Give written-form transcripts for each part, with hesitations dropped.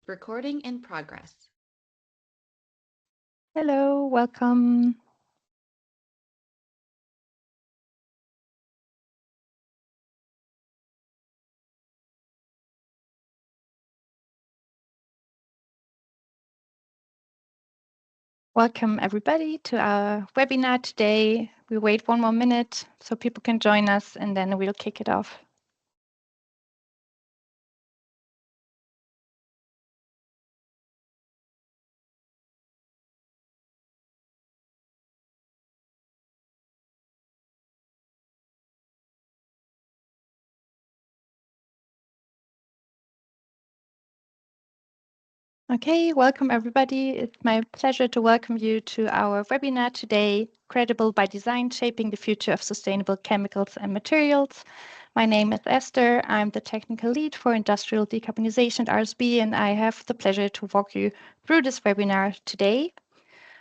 Recording in progress. Hello, welcome. Welcome everybody to our webinar today. We wait one more minute so people can join us and then we'll kick it off. Okay, welcome everybody. It's my pleasure to welcome you to our webinar today, Credible by Design, Shaping the Future of Sustainable Chemicals and Materials. My name is Esther. I'm the technical lead for industrial decarbonization at RSB, and I have the pleasure to walk you through this webinar today.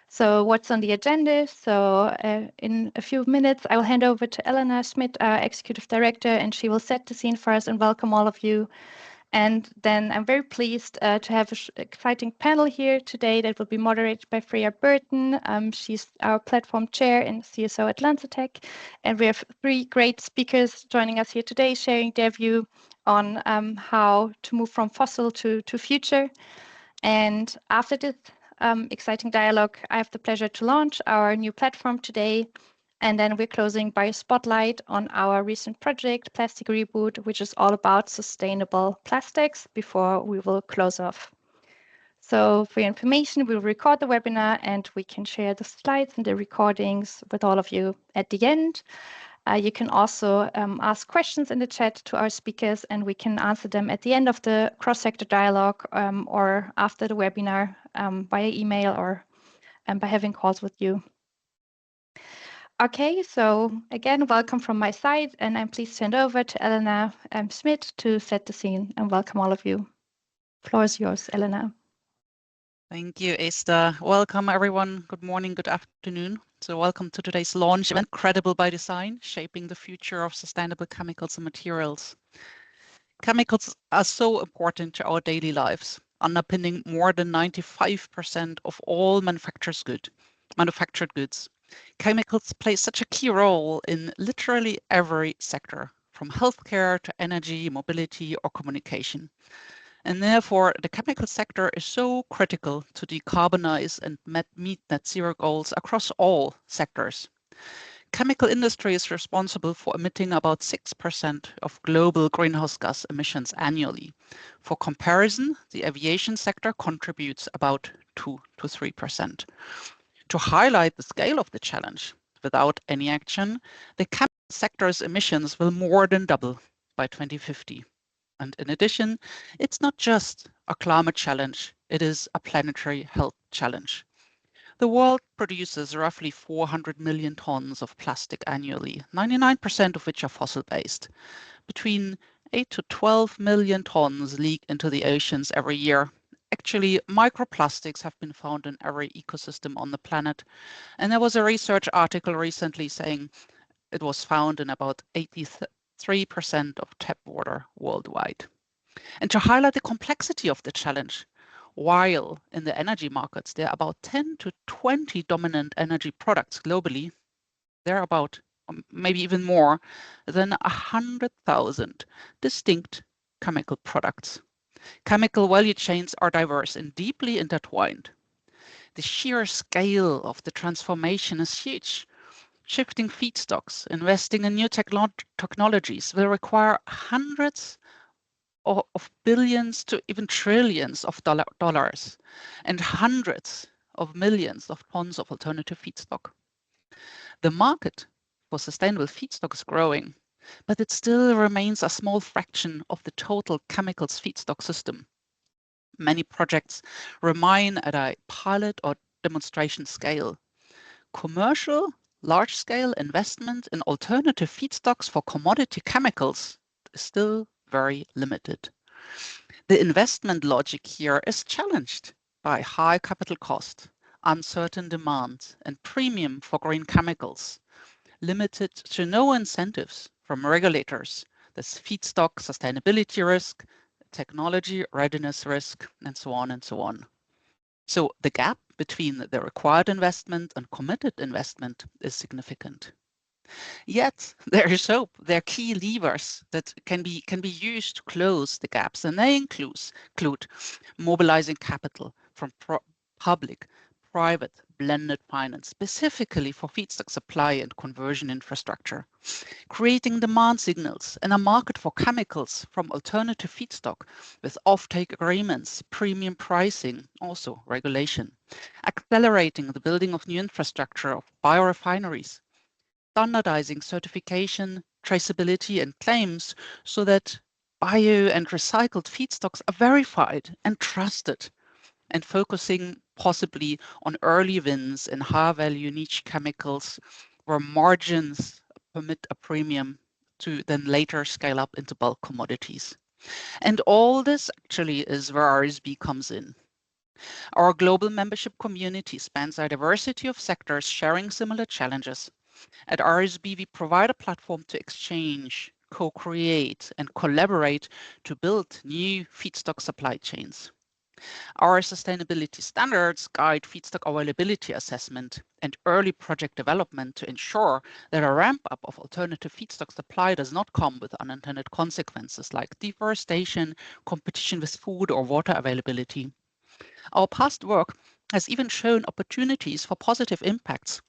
So what's on the agenda? So in a few minutes, I will hand over to Elena Schmidt, our Executive Director, and she will set the scene for us and welcome all of you. And then I'm very pleased to have an exciting panel here today that will be moderated by Freya Burton. She's our platform chair and CSO at LanzaTech. And we have three great speakers joining us here today, sharing their view on how to move from fossil to future. And after this exciting dialogue, I have the pleasure to launch our new platform today. And then we're closing by a spotlight on our recent project, Plastic Reboot, which is all about sustainable plastics before we will close off. So for your information, we'll record the webinar and we can share the slides and the recordings with all of you at the end. You can also ask questions in the chat to our speakers and we can answer them at the end of the cross-sector dialogue or after the webinar via email or by having calls with you. Okay, so again, welcome from my side, and I'm pleased to hand over to Elena Schmidt to set the scene and welcome all of you. Floor is yours, Elena. Thank you, Esther. Welcome, everyone. Good morning, good afternoon. So welcome to today's launch event, Credible by Design, Shaping the Future of Sustainable Chemicals and Materials. Chemicals are so important to our daily lives, underpinning more than 95% of all manufactured goods. Chemicals play such a key role in literally every sector, from healthcare to energy, mobility, or communication. And therefore, the chemical sector is so critical to decarbonize and meet net zero goals across all sectors. Chemical industry is responsible for emitting about 6% of global greenhouse gas emissions annually. For comparison, the aviation sector contributes about 2 to 3%. To highlight the scale of the challenge, without any action, the chemical sector's emissions will more than double by 2050. And in addition, it's not just a climate challenge, it is a planetary health challenge. The world produces roughly 400 million tons of plastic annually, 99% of which are fossil-based. Between 8 to 12 million tons leak into the oceans every year. Actually, microplastics have been found in every ecosystem on the planet. And there was a research article recently saying it was found in about 83% of tap water worldwide. And to highlight the complexity of the challenge, while in the energy markets, there are about 10 to 20 dominant energy products globally, there are about maybe even more than 100,000 distinct chemical products. Chemical value chains are diverse and deeply intertwined. The sheer scale of the transformation is huge. Shifting feedstocks, investing in new technologies will require hundreds of billions to even trillions of dollars and hundreds of millions of tons of alternative feedstock. The market for sustainable feedstock is growing, but it still remains a small fraction of the total chemicals feedstock system. Many projects remain at a pilot or demonstration scale. Commercial, large-scale investment in alternative feedstocks for commodity chemicals is still very limited. The investment logic here is challenged by high capital cost, uncertain demand, and premium for green chemicals, limited to no incentives from regulators. There's feedstock sustainability risk, technology readiness risk, and so on and so on. So the gap between the required investment and committed investment is significant. Yet there is hope. There are key levers that can be used to close the gaps, and they include mobilizing capital from public, private, blended finance, specifically for feedstock supply and conversion infrastructure, creating demand signals and a market for chemicals from alternative feedstock with offtake agreements, premium pricing, also regulation, accelerating the building of new infrastructure of biorefineries, standardizing certification, traceability, and claims so that bio and recycled feedstocks are verified and trusted, and focusing possibly on early wins in high-value niche chemicals where margins permit a premium to then later scale up into bulk commodities. And all this actually is where RSB comes in. Our global membership community spans a diversity of sectors sharing similar challenges. At RSB, we provide a platform to exchange, co-create, and collaborate to build new feedstock supply chains. Our sustainability standards guide feedstock availability assessment and early project development to ensure that a ramp-up of alternative feedstock supply does not come with unintended consequences like deforestation, competition with food or water availability. Our past work has even shown opportunities for positive impacts: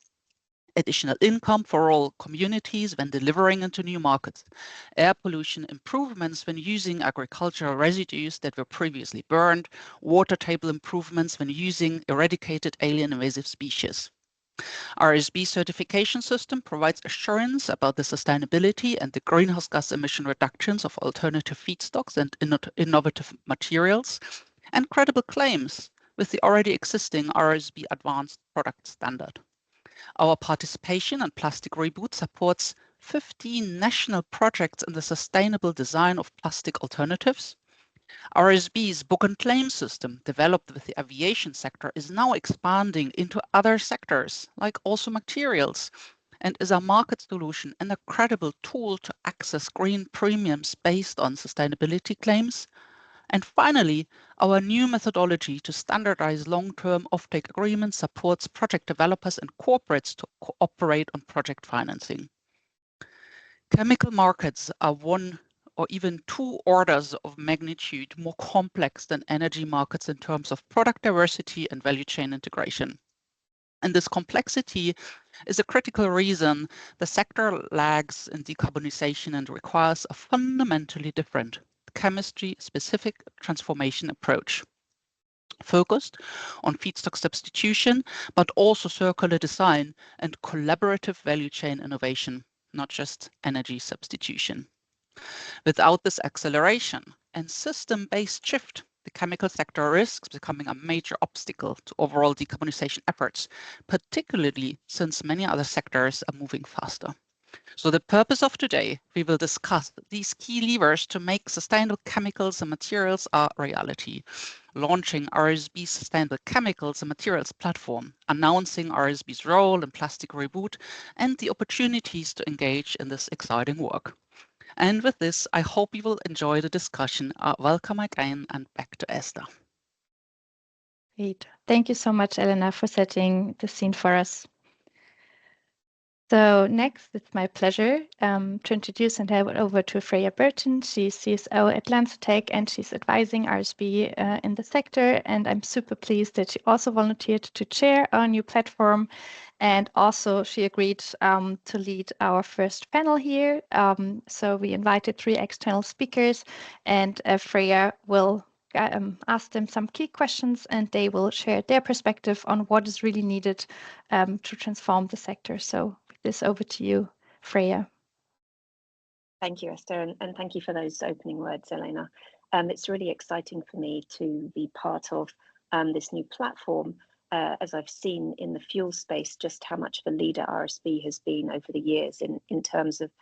additional income for all communities when delivering into new markets, air pollution improvements when using agricultural residues that were previously burned, water table improvements when using eradicated alien invasive species. RSB certification system provides assurance about the sustainability and the greenhouse gas emission reductions of alternative feedstocks and innovative materials, and credible claims with the already existing RSB Advanced Product Standard. Our participation in Plastic Reboot supports 15 national projects in the sustainable design of plastic alternatives. RSB's book and claim system, developed with the aviation sector, is now expanding into other sectors, like also materials, and is a market solution and a credible tool to access green premiums based on sustainability claims. And finally, our new methodology to standardize long-term offtake agreements supports project developers and corporates to cooperate on project financing. Chemical markets are one or even two orders of magnitude more complex than energy markets in terms of product diversity and value chain integration. And this complexity is a critical reason the sector lags in decarbonization and requires a fundamentally different chemistry-specific transformation approach, focused on feedstock substitution, but also circular design and collaborative value chain innovation, not just energy substitution. Without this acceleration and system-based shift, the chemical sector risks becoming a major obstacle to overall decarbonization efforts, particularly since many other sectors are moving faster. So the purpose of today, we will discuss these key levers to make sustainable chemicals and materials a reality, launching RSB's Sustainable Chemicals and Materials platform, announcing RSB's role in Plastic Reboot, and the opportunities to engage in this exciting work. And with this, I hope you will enjoy the discussion. Welcome again, and back to Esther. Great. Thank you so much, Elena, for setting the scene for us. So next, it's my pleasure to introduce and hand over to Freya Burton. She's CSO at LanzaTech, and she's advising RSB in the sector. And I'm super pleased that she also volunteered to chair our new platform. And also she agreed to lead our first panel here. So we invited 3 external speakers, and Freya will ask them some key questions, and they will share their perspective on what is really needed to transform the sector. So this over to you, Freya. Thank you, Esther, and thank you for those opening words, Elena. It's really exciting for me to be part of this new platform, as I've seen in the fuel space just how much of a leader RSB has been over the years in terms of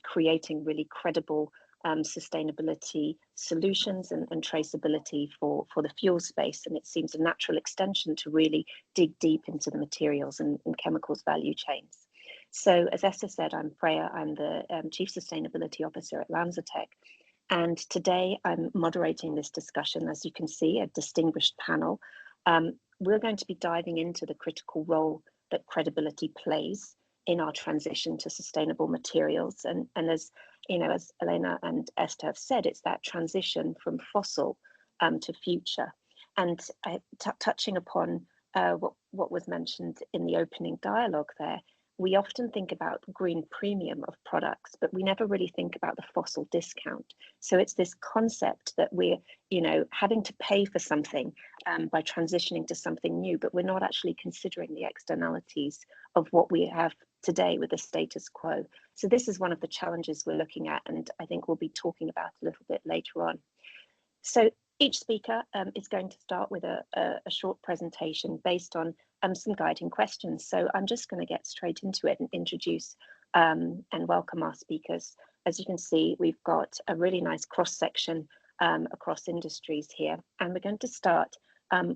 creating really credible sustainability solutions and traceability for the fuel space. And it seems a natural extension to really dig deep into the materials and chemicals value chains. So as Esther said, I'm Freya. I'm the Chief Sustainability Officer at LanzaTech. And today I'm moderating this discussion, as you can see, a distinguished panel. We're going to be diving into the critical role that credibility plays in our transition to sustainable materials. And as you know, as Elena and Esther have said, it's that transition from fossil to future. And touching upon what was mentioned in the opening dialogue there, we often think about green premium of products, but we never really think about the fossil discount. So it's this concept that we're, having to pay for something by transitioning to something new, but we're not actually considering the externalities of what we have today with the status quo. So this is one of the challenges we're looking at, and I think we'll be talking about a little bit later on. So each speaker is going to start with a short presentation based on some guiding questions. So I'm just going to get straight into it and introduce and welcome our speakers. As you can see, we've got a really nice cross-section across industries here. And we're going to start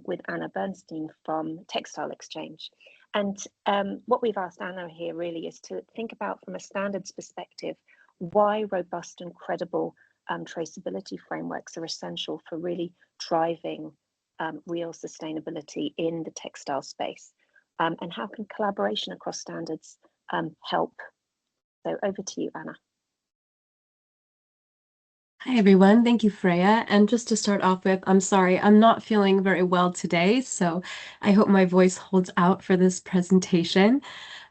with Anna Bernstein from Textile Exchange. And what we've asked Anna here really is to think about, from a standards perspective, why robust and credible traceability frameworks are essential for really driving real sustainability in the textile space, and how can collaboration across standards help? So over to you, Anna. Hi, everyone. Thank you, Freya. And just to start off with, I'm sorry, I'm not feeling very well today, so I hope my voice holds out for this presentation.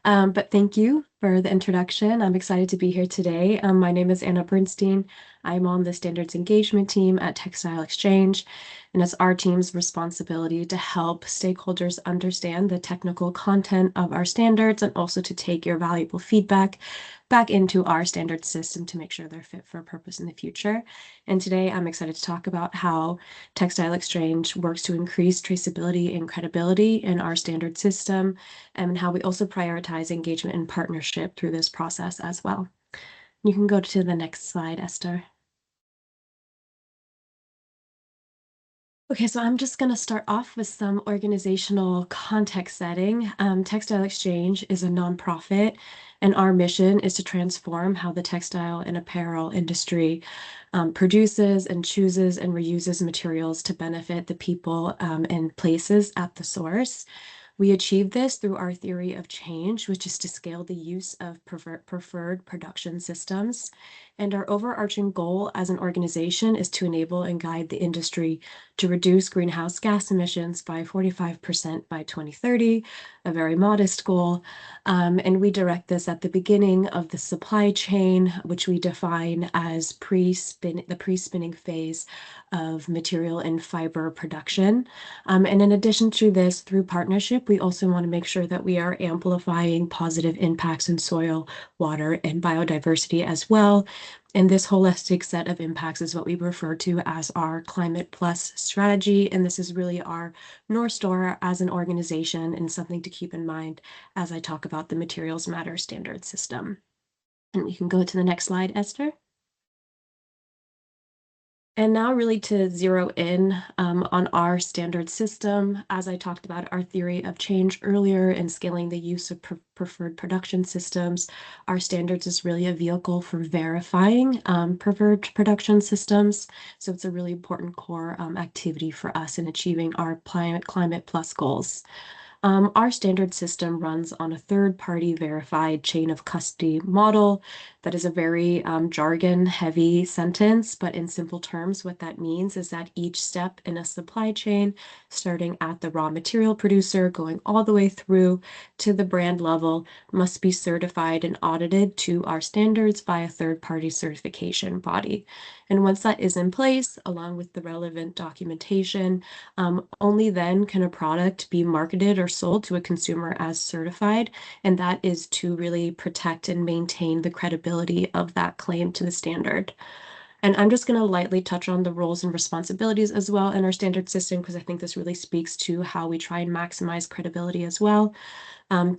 But thank you for the introduction. I'm excited to be here today. My name is Anna Bernstein. I'm on the standards engagement team at Textile Exchange, and it's our team's responsibility to help stakeholders understand the technical content of our standards and also to take your valuable feedback back into our standard system to make sure they're fit for purpose in the future. And today I'm excited to talk about how Textile Exchange works to increase traceability and credibility in our standard system, and how we also prioritize engagement and partnership through this process as well. You can go to the next slide, Esther. Okay, so I'm just going to start off with some organizational context setting. Textile Exchange is a nonprofit, and our mission is to transform how the textile and apparel industry produces and chooses and reuses materials to benefit the people and places at the source. We achieve this through our theory of change, which is to scale the use of preferred production systems. And our overarching goal as an organization is to enable and guide the industry to reduce greenhouse gas emissions by 45% by 2030, a very modest goal. And we direct this at the beginning of the supply chain, which we define as the pre-spinning phase of material and fiber production. And in addition to this, through partnership, we also want to make sure that we are amplifying positive impacts in soil, water, and biodiversity as well. And this holistic set of impacts is what we refer to as our Climate Plus strategy. And this is really our North Star as an organization and something to keep in mind as I talk about the Materials Matter standard system. And we can go to the next slide, Esther. And now really to zero in on our standard system, as I talked about our theory of change earlier and scaling the use of preferred production systems, our standards is really a vehicle for verifying preferred production systems. So it's a really important core activity for us in achieving our Climate Plus goals. Our standard system runs on a third-party verified chain of custody model. That is a very jargon-heavy sentence, but in simple terms, what that means is that each step in a supply chain, starting at the raw material producer, going all the way through to the brand level, must be certified and audited to our standards by a third-party certification body. And once that is in place, along with the relevant documentation, only then can a product be marketed or sold to a consumer as certified, and that is to really protect and maintain the credibility of that claim to the standard. And I'm just going to lightly touch on the roles and responsibilities as well in our standard system, because I think this really speaks to how we try and maximize credibility as well.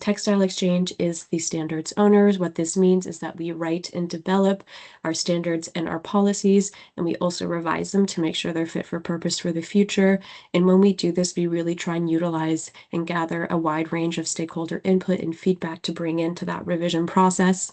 Textile Exchange is the standards owners. What this means is that we write and develop our standards and our policies, and we also revise them to make sure they're fit for purpose for the future. And when we do this, we really try and utilize and gather a wide range of stakeholder input and feedback to bring into that revision process.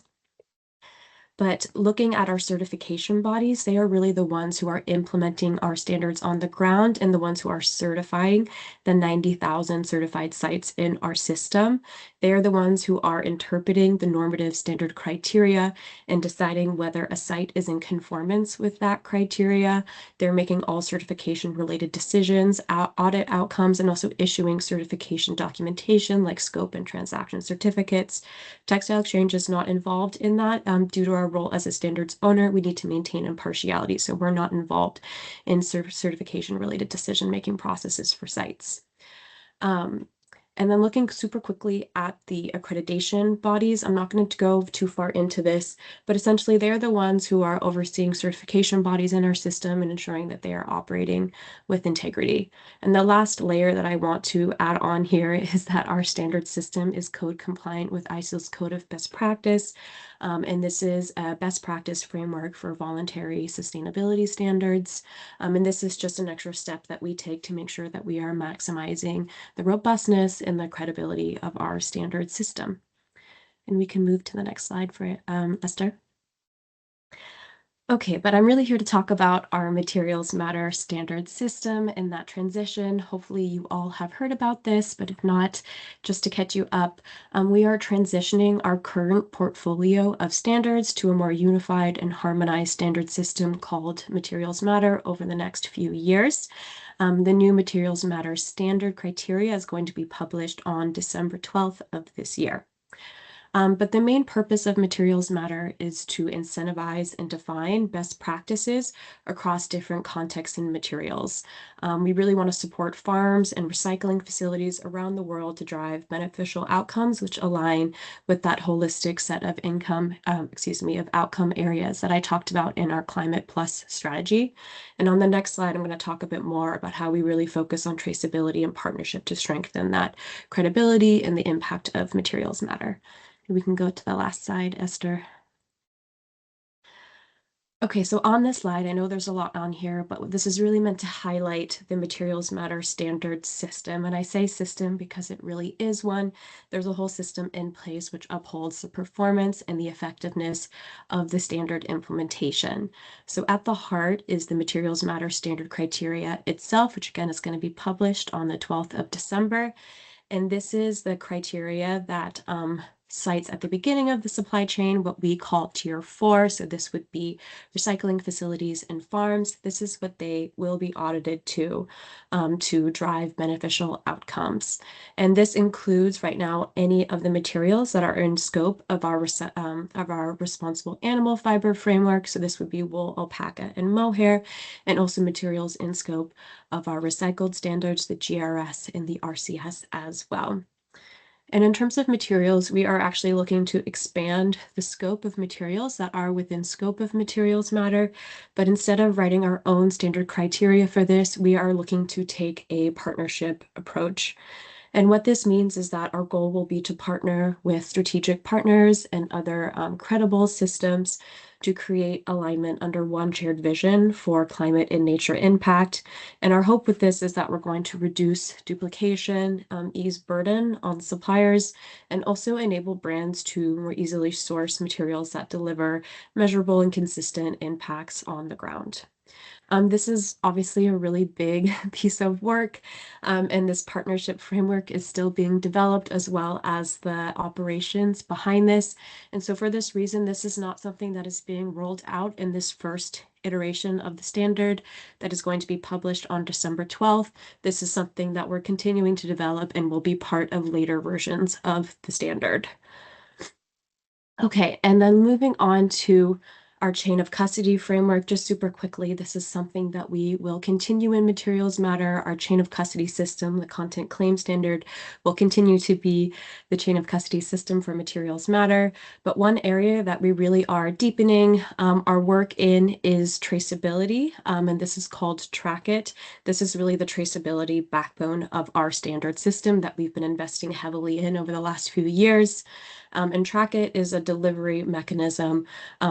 But looking at our certification bodies, they are really the ones who are implementing our standards on the ground and the ones who are certifying the 90,000 certified sites in our system. They are the ones who are interpreting the normative standard criteria and deciding whether a site is in conformance with that criteria. They're making all certification related decisions, audit outcomes, and also issuing certification documentation like scope and transaction certificates. Textile Exchange is not involved in that due to our role as a standards owner. We need to maintain impartiality, so we're not involved in certification related decision-making processes for sites. And then looking super quickly at the accreditation bodies, I'm not going to go too far into this, but essentially they're the ones who are overseeing certification bodies in our system and ensuring that they are operating with integrity. And the last layer that I want to add on here is that our standard system is code compliant with ISO's Code of Best Practice. And this is a best practice framework for voluntary sustainability standards. And this is just an extra step that we take to make sure that we are maximizing the robustness and the credibility of our standard system. And we can move to the next slide for Esther. Okay, but I'm really here to talk about our Materials Matter standard system and that transition. Hopefully you all have heard about this, but if not, just to catch you up, we are transitioning our current portfolio of standards to a more unified and harmonized standard system called Materials Matter over the next few years. The new Materials Matter standard criteria is going to be published on December 12th of this year. But the main purpose of Materials Matter is to incentivize and define best practices across different contexts and materials. We really want to support farms and recycling facilities around the world to drive beneficial outcomes, which align with that holistic set of outcome areas that I talked about in our Climate Plus strategy. And on the next slide, I'm going to talk a bit more about how we really focus on traceability and partnership to strengthen that credibility and the impact of Materials Matter. We can go to the last slide, Esther. Okay, so on this slide, I know there's a lot on here, but this is really meant to highlight the Materials Matter standard system. And I say system because it really is one. There's a whole system in place which upholds the performance and the effectiveness of the standard implementation. So at the heart is the Materials Matter standard criteria itself, which again is going to be published on the 12th of December. And this is the criteria that sites at the beginning of the supply chain, what we call tier 4. So this would be recycling facilities and farms. This is what they will be audited to drive beneficial outcomes. And this includes right now any of the materials that are in scope of our responsible animal fiber framework. So this would be wool, alpaca, and mohair, and also materials in scope of our recycled standards, the GRS and the RCS as well. And in terms of materials, we are actually looking to expand the scope of materials that are within scope of Materials Matter. But instead of writing our own standard criteria for this, we are looking to take a partnership approach. And what this means is that our goal will be to partner with strategic partners and other credible systems to create alignment under one shared vision for climate and nature impact. And our hope with this is that we're going to reduce duplication, ease burden on suppliers, and also enable brands to more easily source materials that deliver measurable and consistent impacts on the ground. This is obviously a really big piece of work, and this partnership framework is still being developed, as well as the operations behind this. And so for this reason, this is not something that is being rolled out in this first iteration of the standard that is going to be published on December 12th. This is something that we're continuing to develop and will be part of later versions of the standard. Okay, and then moving on to our chain of custody framework, just super quickly, this is something that we will continue in Materials Matter. Our chain of custody system, the content claim standard, will continue to be the chain of custody system for Materials Matter. But one area that we really are deepening our work in is traceability, and this is called Track It. This is really the traceability backbone of our standard system that we've been investing heavily in over the last few years. And Trackit is a delivery mechanism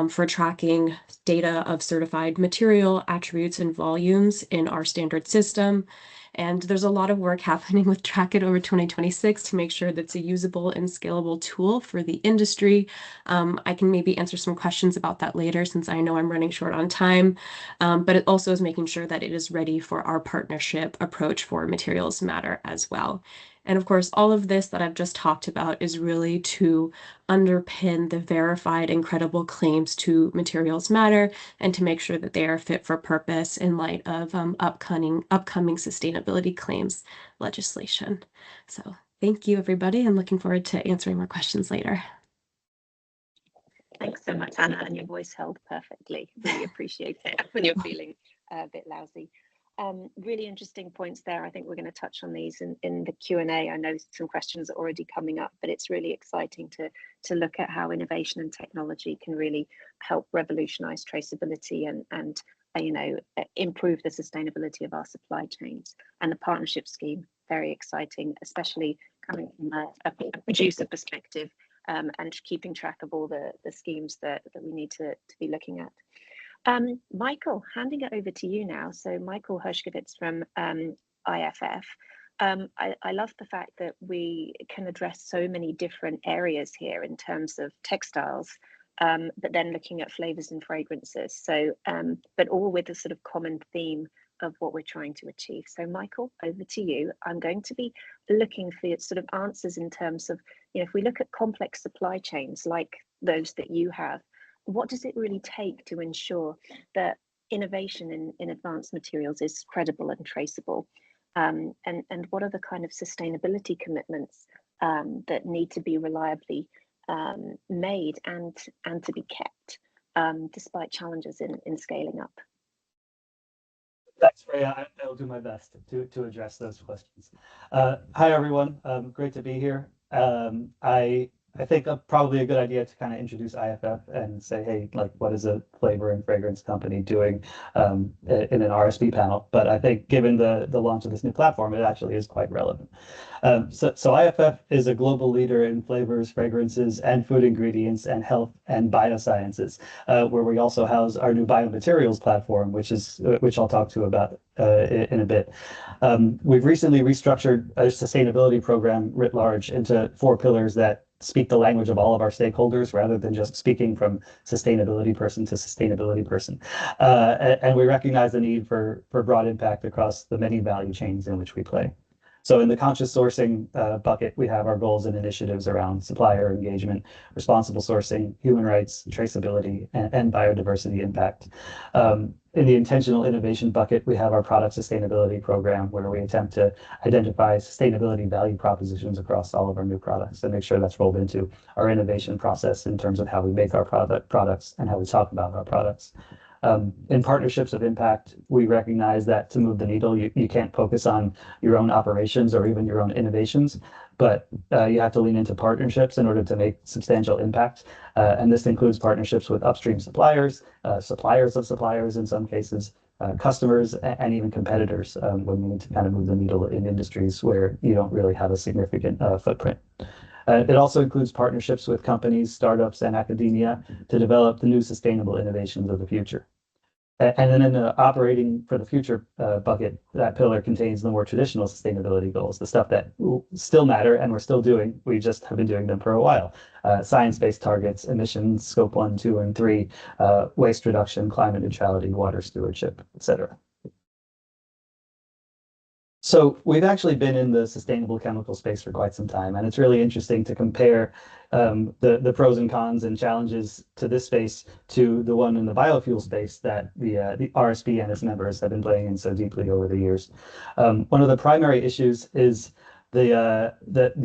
for tracking data of certified material attributes and volumes in our standard system. And there's a lot of work happening with Trackit over 2026 to make sure that it's a usable and scalable tool for the industry. I can maybe answer some questions about that later since I know I'm running short on time. But it also is making sure that it is ready for our partnership approach for Materials Matter as well. And of course, all of this that I've just talked about is really to underpin the verified and credible claims to Materials Matter and to make sure that they are fit for purpose in light of upcoming sustainability claims legislation. So thank you, everybody. I'm looking forward to answering more questions later. Thanks so much, Anna, and your voice held perfectly. Really appreciate it when you're feeling a bit lousy. Really interesting points there. I think we're going to touch on these in the Q&A. I know some questions are already coming up, but it's really exciting to look at how innovation and technology can really help revolutionize traceability and improve the sustainability of our supply chains. And the partnership scheme, very exciting, especially coming from a producer perspective, and keeping track of all the schemes that we need to be looking at. Michael, handing it over to you now. So Michael Hershkovitz from IFF. I love the fact that we can address so many different areas here in terms of textiles, but then looking at flavors and fragrances. So, but all with a sort of common theme of what we're trying to achieve. So Michael, over to you. I'm going to be looking for sort of answers in terms of, if we look at complex supply chains like those that you have, what does it really take to ensure that innovation in advanced materials is credible and traceable? And what are the kind of sustainability commitments that need to be reliably made and to be kept despite challenges in scaling up? Thanks, Freya. I'll do my best to address those questions. Hi, everyone. Great to be here. I think probably a good idea to kind of introduce IFF and say, hey, like, what is a flavor and fragrance company doing in an RSP panel? But I think given the launch of this new platform, it actually is quite relevant. So IFF is a global leader in flavors, fragrances, and food ingredients, and health and biosciences, where we also house our new biomaterials platform, which I'll talk to about in a bit. We've recently restructured a sustainability program writ large into 4 pillars that speak the language of all of our stakeholders rather than just speaking from sustainability person to sustainability person. And we recognize the need for broad impact across the many value chains in which we play. So in the conscious sourcing bucket, we have our goals and initiatives around supplier engagement, responsible sourcing, human rights, traceability, and biodiversity impact. In the intentional innovation bucket, we have our product sustainability program where we attempt to identify sustainability value propositions across all of our new products and make sure that's rolled into our innovation process in terms of how we make our products and how we talk about our products. In partnerships of impact, we recognize that to move the needle, you can't focus on your own operations or even your own innovations, but you have to lean into partnerships in order to make substantial impact. And this includes partnerships with upstream suppliers, suppliers of suppliers in some cases, customers, and even competitors when we need to kind of move the needle in industries where you don't really have a significant footprint. It also includes partnerships with companies, startups, and academia to develop the new sustainable innovations of the future. And then in the operating for the future bucket, that pillar contains the more traditional sustainability goals, the stuff that still matter and we're still doing. We just have been doing them for a while. Science-based targets, emissions, scope 1, 2, and 3, waste reduction, climate neutrality, water stewardship, etc. So we've actually been in the sustainable chemical space for quite some time, and it's really interesting to compare the pros and cons and challenges to this space to the one in the biofuel space that the RSP and its members have been playing in so deeply over the years. One of the primary issues is the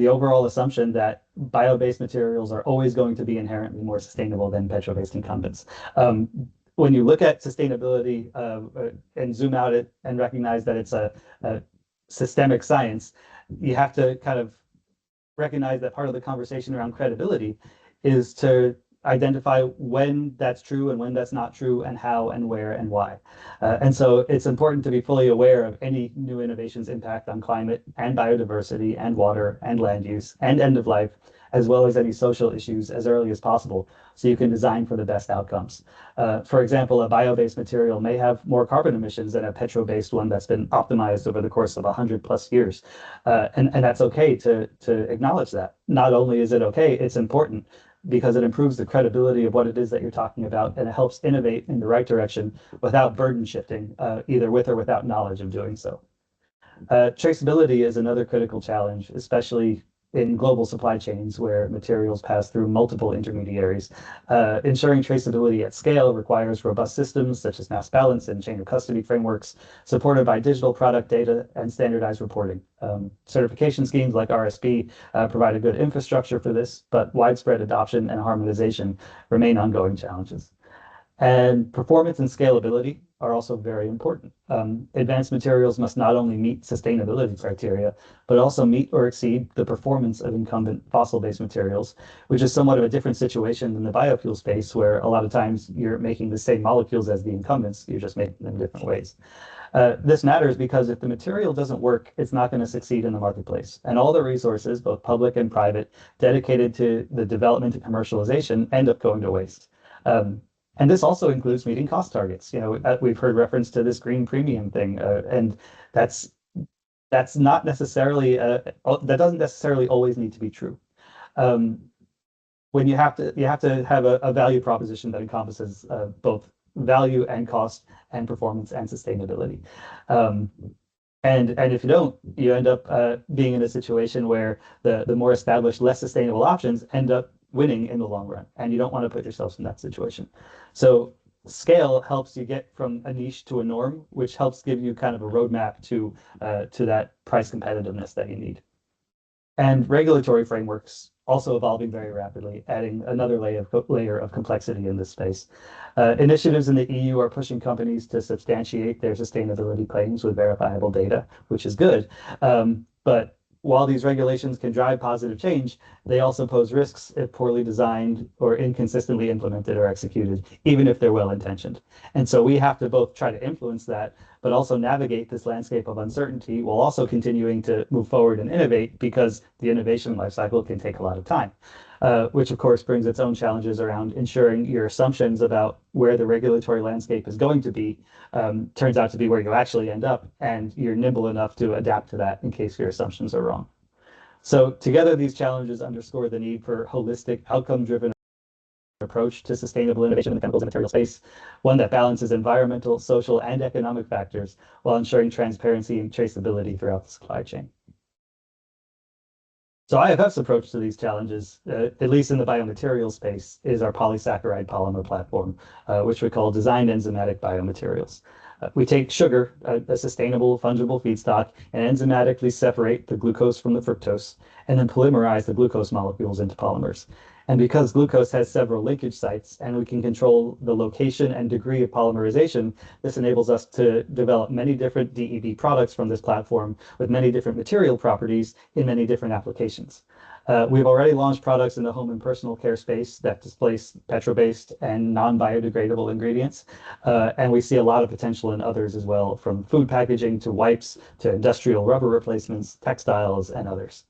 overall assumption that bio-based materials are always going to be inherently more sustainable than petro-based incumbents. When you look at sustainability and zoom out it and recognize that it's a systemic science, you have to kind of recognize that part of the conversation around credibility is to identify when that's true and when that's not true and how and where and why. And so it's important to be fully aware of any new innovation's impact on climate and biodiversity and water and land use and end of life as well as any social issues as early as possible, so you can design for the best outcomes. For example, a bio-based material may have more carbon emissions than a petro-based one that's been optimized over the course of 100+ years. And that's okay to acknowledge that. Not only is it okay, it's important because it improves the credibility of what it is that you're talking about, and it helps innovate in the right direction without burden shifting, either with or without knowledge of doing so. Traceability is another critical challenge, especially in global supply chains where materials pass through multiple intermediaries. Ensuring traceability at scale requires robust systems such as mass balance and chain of custody frameworks, supported by digital product data and standardized reporting. Certification schemes like RSP provide a good infrastructure for this, but widespread adoption and harmonization remain ongoing challenges. And performance and scalability are also very important. Advanced materials must not only meet sustainability criteria, but also meet or exceed the performance of incumbent fossil-based materials, which is somewhat of a different situation than the biofuel space, where a lot of times you're making the same molecules as the incumbents, you're just making them different ways. This matters because if the material doesn't work, it's not going to succeed in the marketplace. And all the resources, both public and private, dedicated to the development and commercialization end up going to waste. And this also includes meeting cost targets. We've heard reference to this green premium thing, and that's not necessarily that doesn't necessarily always need to be true. When you have to have a value proposition that encompasses both value and cost and performance and sustainability. And if you don't, you end up being in a situation where the more established, less sustainable options end up winning in the long run, and you don't want to put yourselves in that situation. So scale helps you get from a niche to a norm, which helps give you kind of a roadmap to that price competitiveness that you need. And regulatory frameworks also evolving very rapidly, adding another layer of complexity in this space. Initiatives in the EU are pushing companies to substantiate their sustainability claims with verifiable data, which is good. But while these regulations can drive positive change, they also pose risks if poorly designed or inconsistently implemented or executed, even if they're well-intentioned. And so we have to both try to influence that, but also navigate this landscape of uncertainty while also continuing to move forward and innovate, because the innovation lifecycle can take a lot of time. Which of course brings its own challenges around ensuring your assumptions about where the regulatory landscape is going to be turns out to be where you actually end up, and you're nimble enough to adapt to that in case your assumptions are wrong. So together, these challenges underscore the need for holistic, outcome-driven approach to sustainable innovation in the chemicals and material space, one that balances environmental, social, and economic factors while ensuring transparency and traceability throughout the supply chain. So IFF's approach to these challenges, at least in the biomaterial space, is our polysaccharide polymer platform, which we call Designed Enzymatic Biomaterials. We take sugar, a sustainable fungible feedstock, and enzymatically separate the glucose from the fructose, and then polymerize the glucose molecules into polymers. And because glucose has several linkage sites and we can control the location and degree of polymerization, this enables us to develop many different DEB products from this platform with many different material properties in many different applications. We've already launched products in the home and personal care space that displace petro-based and non-biodegradable ingredients. And we see a lot of potential in others as well, from food packaging to wipes to industrial rubber replacements, textiles, and others.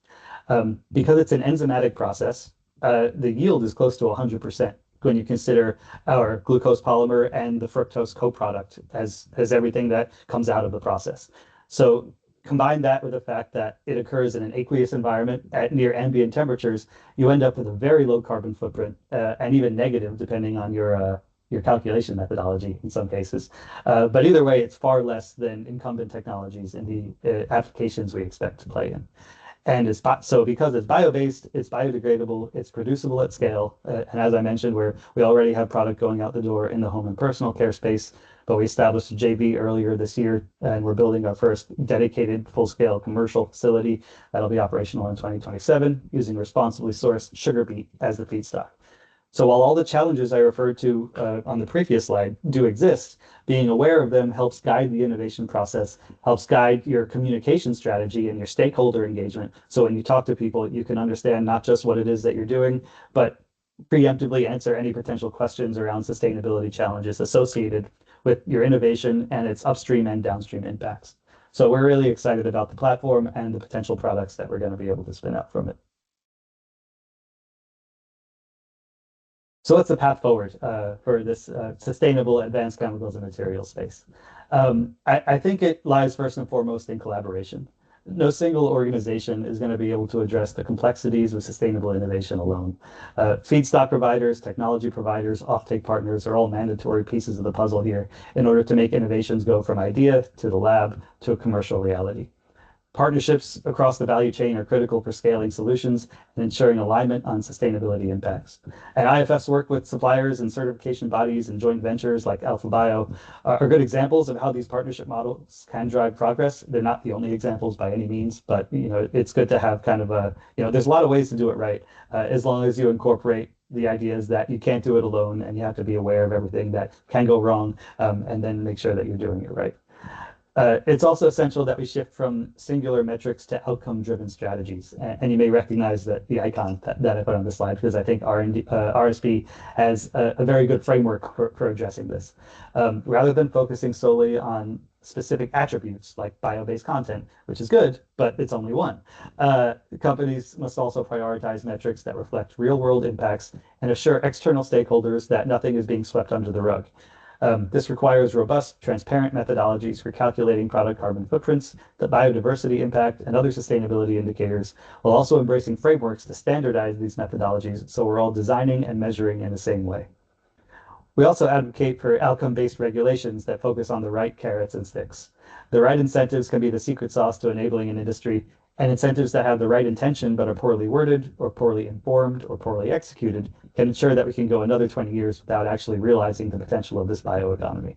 Because it's an enzymatic process, the yield is close to 100% when you consider our glucose polymer and the fructose co-product as everything that comes out of the process. So combine that with the fact that it occurs in an aqueous environment at near ambient temperatures, you end up with a very low carbon footprint, and even negative depending on your calculation methodology in some cases. But either way, it's far less than incumbent technologies in the applications we expect to play in. And so because it's bio-based, it's biodegradable, it's producible at scale. And as I mentioned, we already have product going out the door in the home and personal care space, but we established a JV earlier this year, and we're building our first dedicated full-scale commercial facility that'll be operational in 2027 using responsibly sourced sugar beet as the feedstock. So while all the challenges I referred to on the previous slide do exist, being aware of them helps guide the innovation process, helps guide your communication strategy and your stakeholder engagement. So when you talk to people, you can understand not just what it is that you're doing, but preemptively answer any potential questions around sustainability challenges associated with your innovation and its upstream and downstream impacts. So we're really excited about the platform and the potential products that we're going to be able to spin out from it. So what's the path forward for this sustainable advanced chemicals and materials space? I think it lies first and foremost in collaboration. No single organization is going to be able to address the complexities of sustainable innovation alone. Feedstock providers, technology providers, offtake partners are all mandatory pieces of the puzzle here in order to make innovations go from idea to the lab to a commercial reality. Partnerships across the value chain are critical for scaling solutions and ensuring alignment on sustainability impacts. And IFF's work with suppliers and certification bodies and joint ventures like AlphaBio are good examples of how these partnership models can drive progress. They're not the only examples by any means, but it's good to have kind of a, there's a lot of ways to do it right, as long as you incorporate the ideas that you can't do it alone and you have to be aware of everything that can go wrong, and then make sure that you're doing it right. It's also essential that we shift from singular metrics to outcome-driven strategies. And you may recognize the icon that I put on the slide, because I think RSP has a very good framework for addressing this. Rather than focusing solely on specific attributes like bio-based content, which is good, but it's only one. Companies must also prioritize metrics that reflect real-world impacts and assure external stakeholders that nothing is being swept under the rug. This requires robust, transparent methodologies for calculating product carbon footprints, the biodiversity impact, and other sustainability indicators, while also embracing frameworks to standardize these methodologies so we're all designing and measuring in the same way. We also advocate for outcome-based regulations that focus on the right carrots and sticks. The right incentives can be the secret sauce to enabling an industry, and incentives that have the right intention but are poorly worded or poorly informed or poorly executed can ensure that we can go another 20 years without actually realizing the potential of this bioeconomy.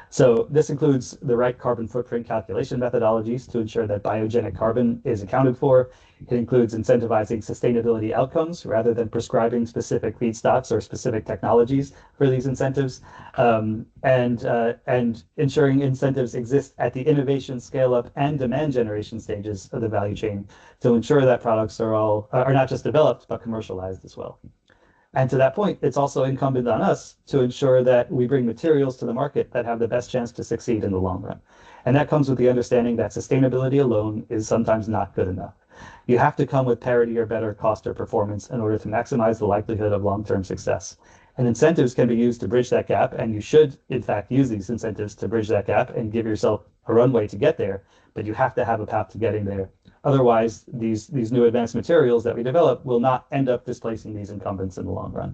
So this includes the right carbon footprint calculation methodologies to ensure that biogenic carbon is accounted for. It includes incentivizing sustainability outcomes rather than prescribing specific feedstocks or specific technologies for these incentives, and ensuring incentives exist at the innovation, scale up, and demand generation stages of the value chain to ensure that products are not just developed but commercialized as well. And to that point, it's also incumbent on us to ensure that we bring materials to the market that have the best chance to succeed in the long run. And that comes with the understanding that sustainability alone is sometimes not good enough. You have to come with parity or better cost or performance in order to maximize the likelihood of long-term success. And incentives can be used to bridge that gap, and you should, in fact, use these incentives to bridge that gap and give yourself a runway to get there, but you have to have a path to getting there. Otherwise, these new advanced materials that we develop will not end up displacing these incumbents in the long run.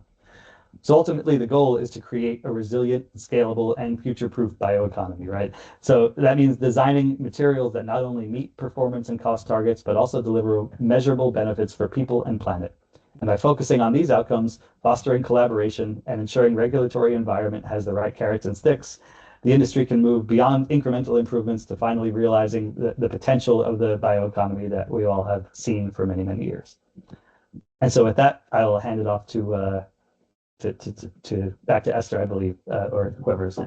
So ultimately, the goal is to create a resilient, scalable, and future-proof bioeconomy, right? So that means designing materials that not only meet performance and cost targets, but also deliver measurable benefits for people and planet. And by focusing on these outcomes, fostering collaboration, and ensuring regulatory environment has the right carrots and sticks, the industry can move beyond incremental improvements to finally realizing the potential of the bioeconomy that we all have seen for many, many years. And so with that, I will hand it off to back to Esther, I believe, or whoever's.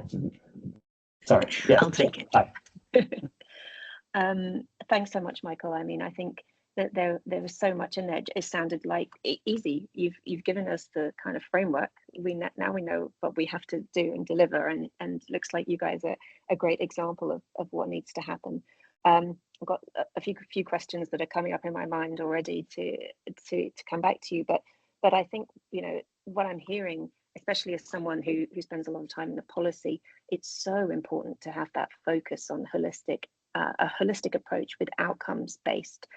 Sorry. Yeah. I'll take it. Hi. Thanks so much, Michael. I mean, I think that there was so much in there. It sounded like easy. You've given us the kind of framework. Now we know what we have to do and deliver, and looks like you guys are a great example of what needs to happen. I've got a few questions that are coming up in my mind already to come back to you, but I think what I'm hearing, especially as someone who spends a lot of time in the policy, it's so important to have that focus on a holistic approach with outcomes-based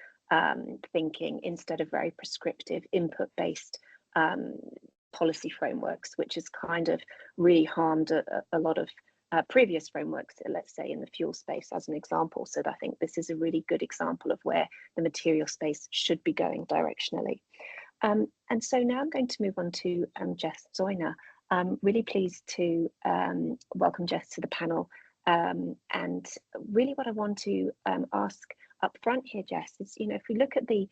thinking instead of very prescriptive input-based policy frameworks, which has kind of really harmed a lot of previous frameworks, let's say in the fuel space as an example. So I think this is a really good example of where the material space should be going directionally. And so now I'm going to move on to Jess Zoyner. I'm really pleased to welcome Jess to the panel. And really what I want to ask up front here, Jess, is, if we look at the,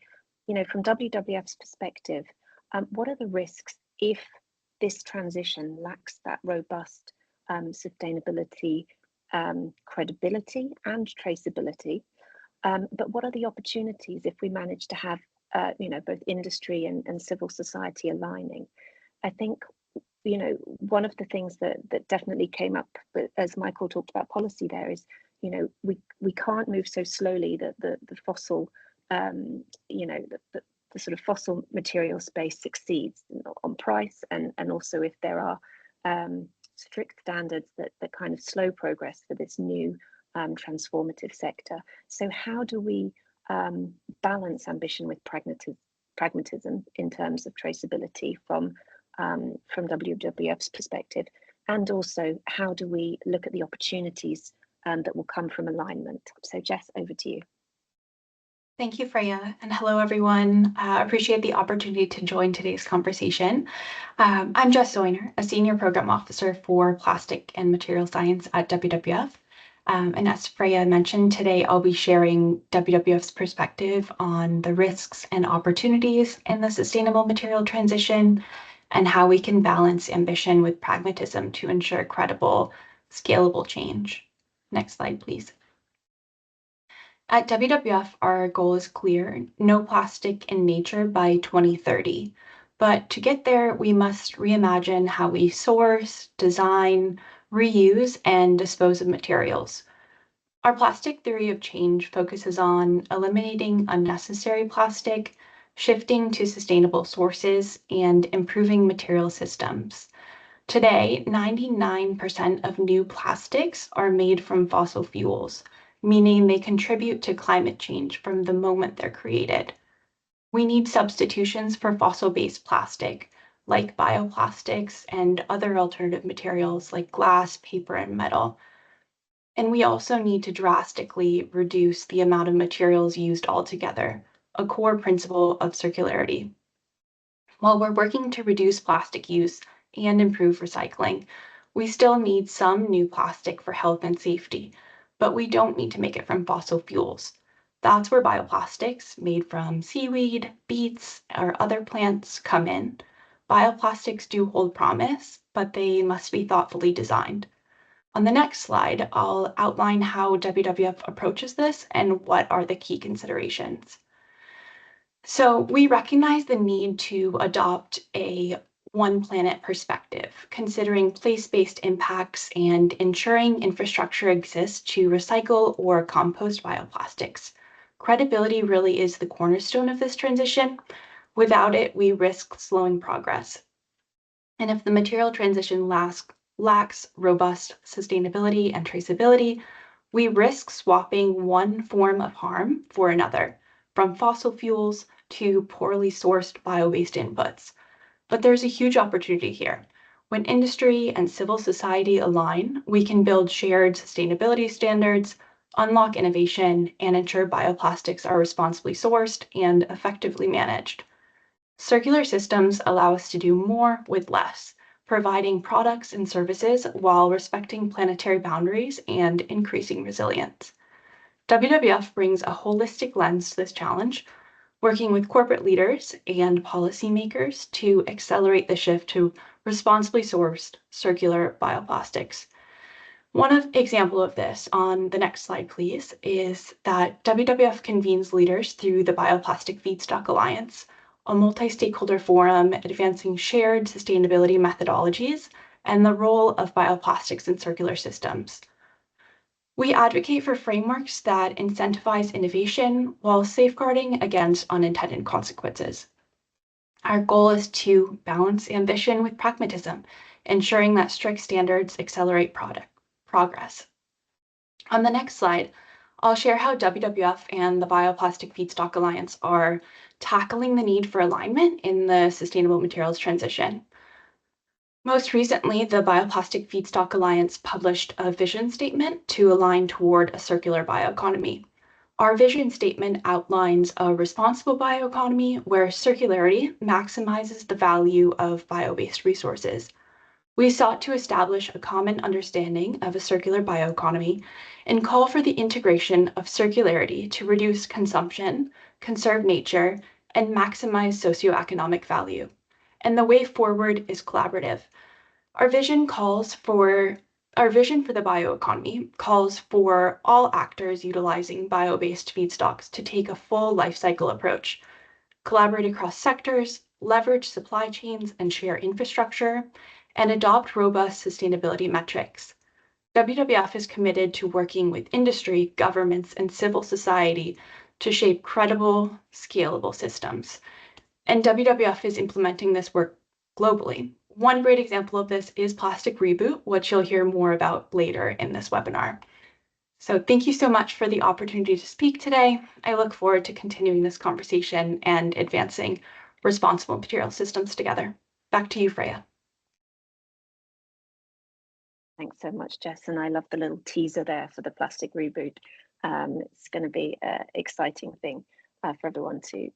from WWF's perspective, what are the risks if this transition lacks that robust sustainability, credibility and traceability? But what are the opportunities if we manage to have both industry and civil society aligning? I think, one of the things that definitely came up, but as Michael talked about policy there, is, we can't move so slowly that the fossil, the the sort of fossil material space succeeds on price, and also if there are strict standards that kind of slow progress for this new transformative sector. So how do we balance ambition with pragmatism in terms of traceability from WWF's perspective? And also, how do we look at the opportunities that will come from alignment? So Jess, over to you. Thank you, Freya, and hello, everyone. Appreciate the opportunity to join today's conversation. I'm Jess Zoiner, a Senior Program Officer for Plastic and Material Science at WWF. And as Freya mentioned, today I'll be sharing WWF's perspective on the risks and opportunities in the sustainable material transition and how we can balance ambition with pragmatism to ensure credible, scalable change. Next slide, please. At WWF, our goal is clear: no plastic in nature by 2030. But to get there, we must reimagine how we source, design, reuse, and dispose of materials. Our plastic theory of change focuses on eliminating unnecessary plastic, shifting to sustainable sources, and improving material systems. Today, 99% of new plastics are made from fossil fuels, meaning they contribute to climate change from the moment they're created. We need substitutions for fossil-based plastic, like bioplastics and other alternative materials like glass, paper, and metal. And we also need to drastically reduce the amount of materials used altogether, a core principle of circularity. While we're working to reduce plastic use and improve recycling, we still need some new plastic for health and safety, but we don't need to make it from fossil fuels. That's where bioplastics made from seaweed, beets, or other plants come in. Bioplastics do hold promise, but they must be thoughtfully designed. On the next slide, I'll outline how WWF approaches this and what are the key considerations. So we recognize the need to adopt a one planet perspective, considering place-based impacts and ensuring infrastructure exists to recycle or compost bioplastics. Credibility really is the cornerstone of this transition. Without it, we risk slowing progress. And if the material transition lacks robust sustainability and traceability, we risk swapping one form of harm for another, from fossil fuels to poorly sourced bio-based inputs. But there's a huge opportunity here. When industry and civil society align, we can build shared sustainability standards, unlock innovation, and ensure bioplastics are responsibly sourced and effectively managed. Circular systems allow us to do more with less, providing products and services while respecting planetary boundaries and increasing resilience. WWF brings a holistic lens to this challenge, working with corporate leaders and policymakers to accelerate the shift to responsibly sourced circular bioplastics. One example of this, on the next slide, please, is that WWF convenes leaders through the Bioplastic Feedstock Alliance, a multi-stakeholder forum advancing shared sustainability methodologies and the role of bioplastics in circular systems. We advocate for frameworks that incentivize innovation while safeguarding against unintended consequences. Our goal is to balance ambition with pragmatism, ensuring that strict standards accelerate progress. On the next slide, I'll share how WWF and the Bioplastic Feedstock Alliance are tackling the need for alignment in the sustainable materials transition. Most recently, the Bioplastic Feedstock Alliance published a vision statement to align toward a circular bioeconomy. Our vision statement outlines a responsible bioeconomy where circularity maximizes the value of bio-based resources. We sought to establish a common understanding of a circular bioeconomy and call for the integration of circularity to reduce consumption, conserve nature, and maximize socioeconomic value. And the way forward is collaborative. Our vision for the bioeconomy calls for all actors utilizing bio-based feedstocks to take a full life cycle approach, collaborate across sectors, leverage supply chains and share infrastructure, and adopt robust sustainability metrics. WWF is committed to working with industry, governments, and civil society to shape credible, scalable systems. and WWF is implementing this work globally. One great example of this is Plastic Reboot, which you'll hear more about later in this webinar. So thank you so much for the opportunity to speak today. I look forward to continuing this conversation and advancing responsible material systems together. Back to you, Freya. Thanks so much, Jess. And I love the little teaser there for the Plastic Reboot. It's going to be an exciting thing for everyone to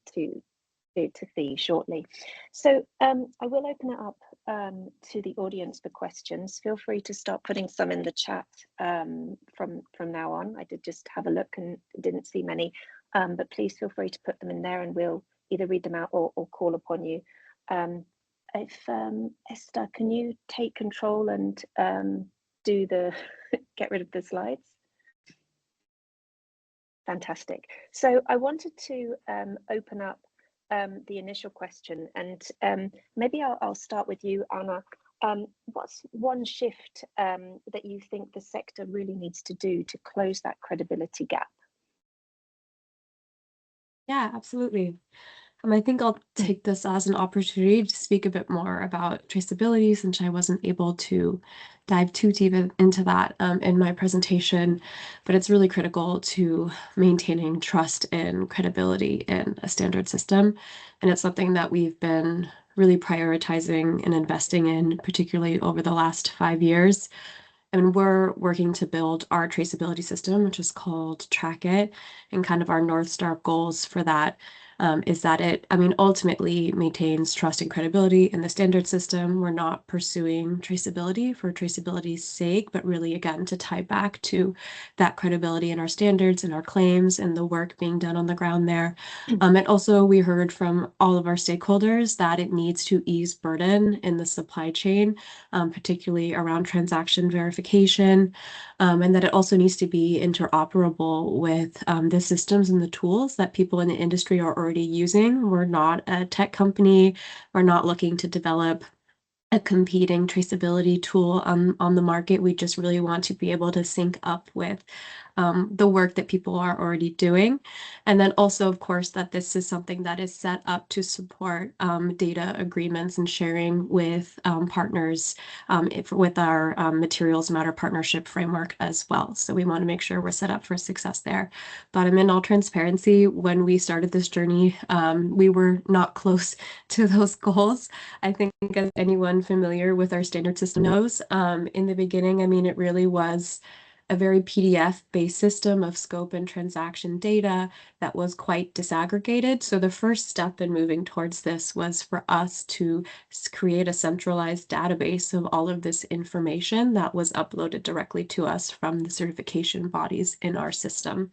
see shortly. So I will open it up to the audience for questions. Feel free to start putting some in the chat from now on. I did just have a look and didn't see many, but please feel free to put them in there and we'll either read them out or call upon you. If Esther, can you take control and do the get rid of the slides? Fantastic. So I wanted to open up the initial question, and maybe I'll start with you, Anna. What's one shift that you think the sector really needs to do to close that credibility gap? Yeah, absolutely. I think I'll take this as an opportunity to speak a bit more about traceability, since I wasn't able to dive too deep into that in my presentation, but it's really critical to maintaining trust and credibility in a standard system. And it's something that we've been really prioritizing and investing in, particularly over the last 5 years. And we're working to build our traceability system, which is called TrackIt, and kind of our North Star goals for that is that it, ultimately maintains trust and credibility in the standard system. We're not pursuing traceability for traceability's sake, but really, again, to tie back to that credibility in our standards and our claims and the work being done on the ground there. And also, we heard from all of our stakeholders that it needs to ease burden in the supply chain, particularly around transaction verification, and that it also needs to be interoperable with the systems and the tools that people in the industry are already using. We're not a tech company. We're not looking to develop a competing traceability tool on the market. We just really want to be able to sync up with the work that people are already doing. And then also, of course, that this is something that is set up to support data agreements and sharing with partners with our Materials Matter partnership framework as well. So we want to make sure we're set up for success there. But in all transparency, when we started this journey, we were not close to those goals. I think as anyone familiar with our standard system knows, in the beginning, it really was a very PDF-based system of scope and transaction data that was quite disaggregated. So the first step in moving towards this was for us to create a centralized database of all of this information that was uploaded directly to us from the certification bodies in our system.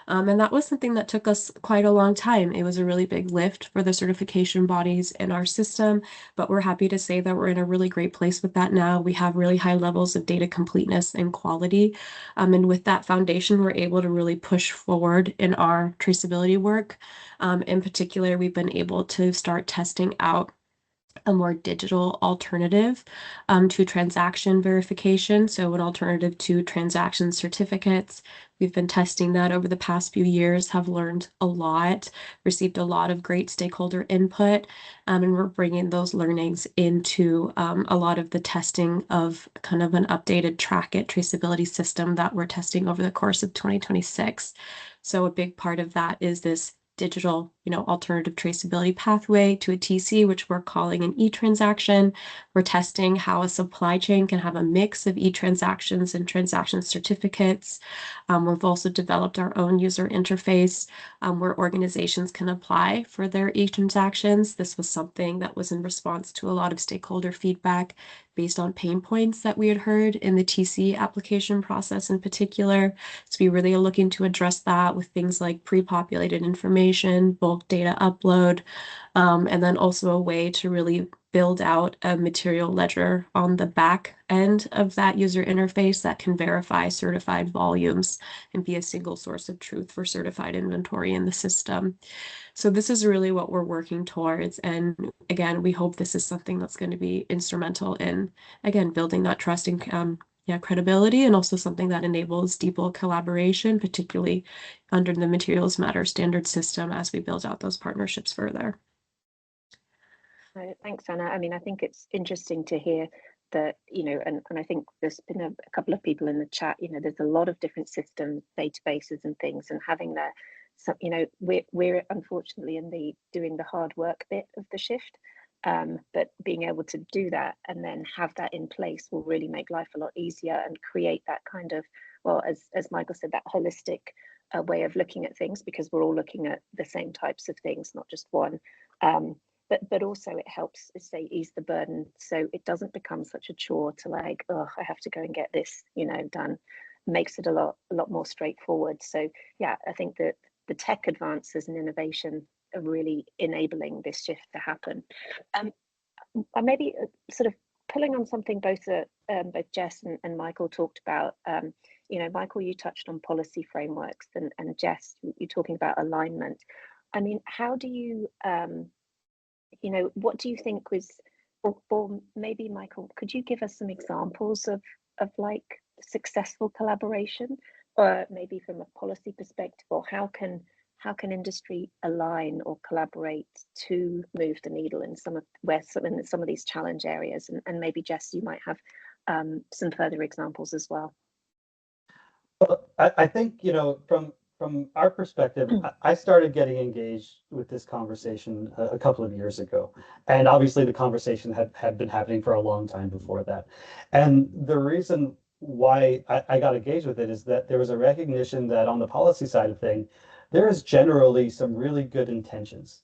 And that was something that took us quite a long time. It was a really big lift for the certification bodies in our system, but we're happy to say that we're in a really great place with that now. We have really high levels of data completeness and quality. And with that foundation, we're able to really push forward in our traceability work. In particular, we've been able to start testing out a more digital alternative to transaction verification. So an alternative to transaction certificates. We've been testing that over the past few years, have learned a lot, received a lot of great stakeholder input, and we're bringing those learnings into a lot of the testing of kind of an updated TrackIt traceability system that we're testing over the course of 2026. So a big part of that is this digital, alternative traceability pathway to a TC, which we're calling an e-transaction. We're testing how a supply chain can have a mix of e-transactions and transaction certificates. We've also developed our own user interface where organizations can apply for their e-transactions. This was something that was in response to a lot of stakeholder feedback based on pain points that we had heard in the TC application process in particular. So we really are looking to address that with things like pre-populated information, bulk data upload, and then also a way to really build out a material ledger on the back end of that user interface that can verify certified volumes and be a single source of truth for certified inventory in the system. So this is really what we're working towards. And again, we hope this is something that's going to be instrumental in, again, building that trust and credibility, and also something that enables deeper collaboration, particularly under the Materials Matter standard system as we build out those partnerships further. Thanks, Anna. I mean, I think it's interesting to hear that, and I think there's been a couple of people in the chat, there's a lot of different systems, databases and things, and having that, so, we're unfortunately in the doing the hard work bit of the shift, but being able to do that and then have that in place will really make life a lot easier and create that kind of, well, as Michael said, that holistic way of looking at things, because we're all looking at the same types of things, not just one. But also it helps, say, ease the burden, so it doesn't become such a chore to like, oh, I have to go and get this, done. Makes it a lot more straightforward. So yeah, I think that the tech advances and innovation are really enabling this shift to happen. I maybe sort of pulling on something both Jess and Michael talked about. Michael, you touched on policy frameworks, and Jess, you're talking about alignment. I mean, how do you what do you think was, or maybe Michael, could you give us some examples of like successful collaboration, or maybe from a policy perspective, or how can industry align or collaborate to move the needle in some of these challenge areas? And maybe Jess, you might have some further examples as well. Well, I think, from our perspective, I started getting engaged with this conversation a couple of years ago. And obviously the conversation had been happening for a long time before that. And the reason why I got engaged with it is that there was a recognition that on the policy side of things, there is generally some really good intentions.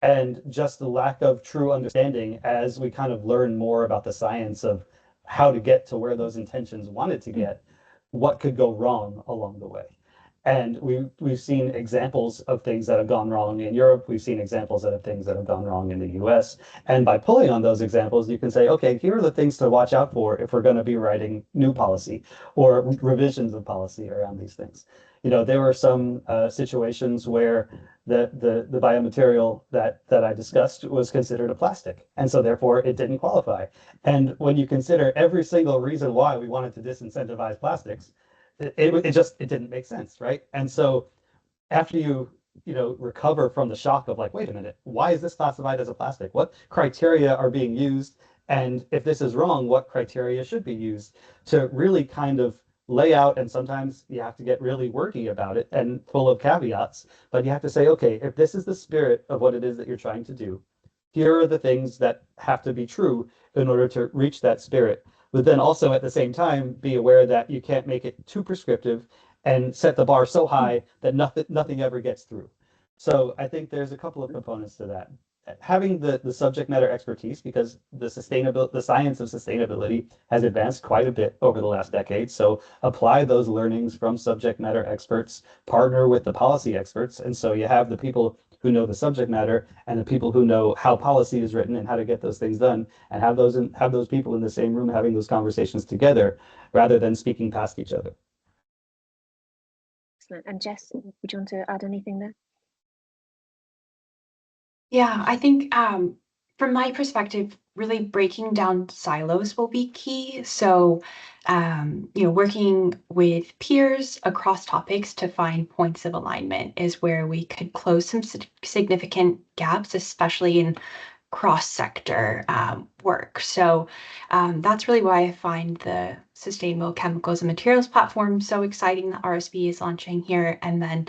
And just the lack of true understanding as we kind of learn more about the science of how to get to where those intentions wanted to get, what could go wrong along the way. And we've seen examples of things that have gone wrong in Europe. We've seen examples of things that have gone wrong in the US. And by pulling on those examples, you can say, okay, here are the things to watch out for if we're going to be writing new policy or revisions of policy around these things. There were some situations where the biomaterial that I discussed was considered a plastic, and so therefore it didn't qualify. And when you consider every single reason why we wanted to disincentivize plastics, it didn't make sense, right? And so after you recover from the shock of like, wait a minute, why is this classified as a plastic? What criteria are being used? And if this is wrong, what criteria should be used, to really kind of lay out? And sometimes you have to get really wordy about it and full of caveats, but you have to say, okay, if this is the spirit of what it is that you're trying to do, here are the things that have to be true in order to reach that spirit. But then also at the same time, be aware that you can't make it too prescriptive and set the bar so high that nothing ever gets through. So I think there's a couple of components to that. Having the subject matter expertise, because the science of sustainability has advanced quite a bit over the last decade. So apply those learnings from subject matter experts, partner with the policy experts. And so you have the people who know the subject matter and the people who know how policy is written and how to get those things done, and have those people in the same room having those conversations together rather than speaking past each other. Excellent. And Jess, would you want to add anything there? Yeah, I think from my perspective, really breaking down silos will be key. So, working with peers across topics to find points of alignment is where we could close some significant gaps, especially in cross-sector work. So that's really why I find the Sustainable Chemicals and Materials platform so exciting that RSB is launching here. And then,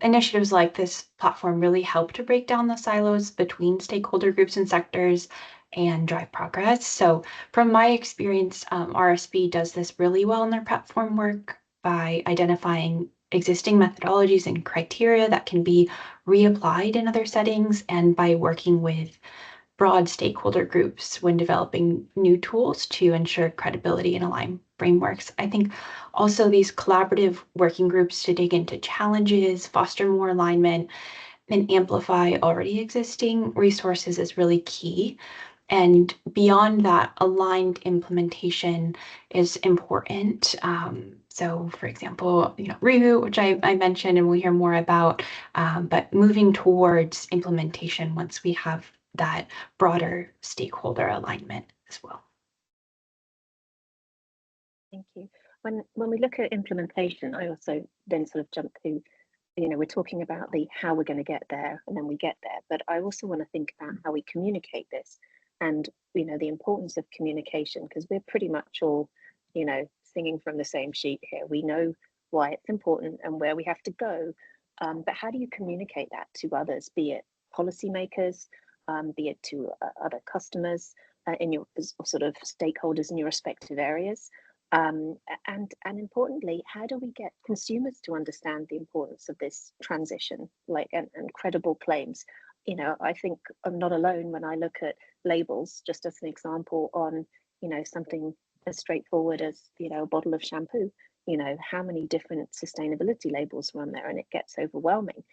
initiatives like this platform really help to break down the silos between stakeholder groups and sectors and drive progress. So from my experience, RSB does this really well in their platform work by identifying existing methodologies and criteria that can be reapplied in other settings, and by working with broad stakeholder groups when developing new tools to ensure credibility and align frameworks. I think also these collaborative working groups to dig into challenges, foster more alignment, and amplify already existing resources is really key. And beyond that, aligned implementation is important. So for example, Reboot, which I mentioned and we'll hear more about, but moving towards implementation once we have that broader stakeholder alignment as well. Thank you. When we look at implementation, I also then sort of jump to we're talking about the how we're going to get there, and then we get there. But I also want to think about how we communicate this, and the importance of communication, because we're pretty much all, singing from the same sheet here. We know why it's important and where we have to go. But how do you communicate that to others, be it policymakers, be it to other customers, in your sort of stakeholders in your respective areas? And importantly, how do we get consumers to understand the importance of this transition, and credible claims? I think I'm not alone when I look at labels, just as an example, on something as straightforward as a bottle of shampoo. How many different sustainability labels are on there, and it gets overwhelming.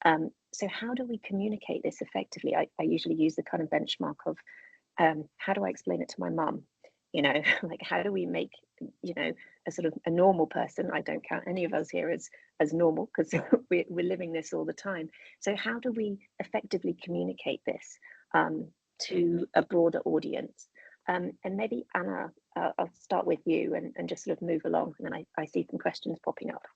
So how do we communicate this effectively? I usually use the kind of benchmark of how do I explain it to my mum? Like, how do we make a sort of a normal person? I don't count any of us here as normal, because we're living this all the time. So how do we effectively communicate this to a broader audience? And maybe Anna, I'll start with you and just sort of move along, and then I see some questions popping up.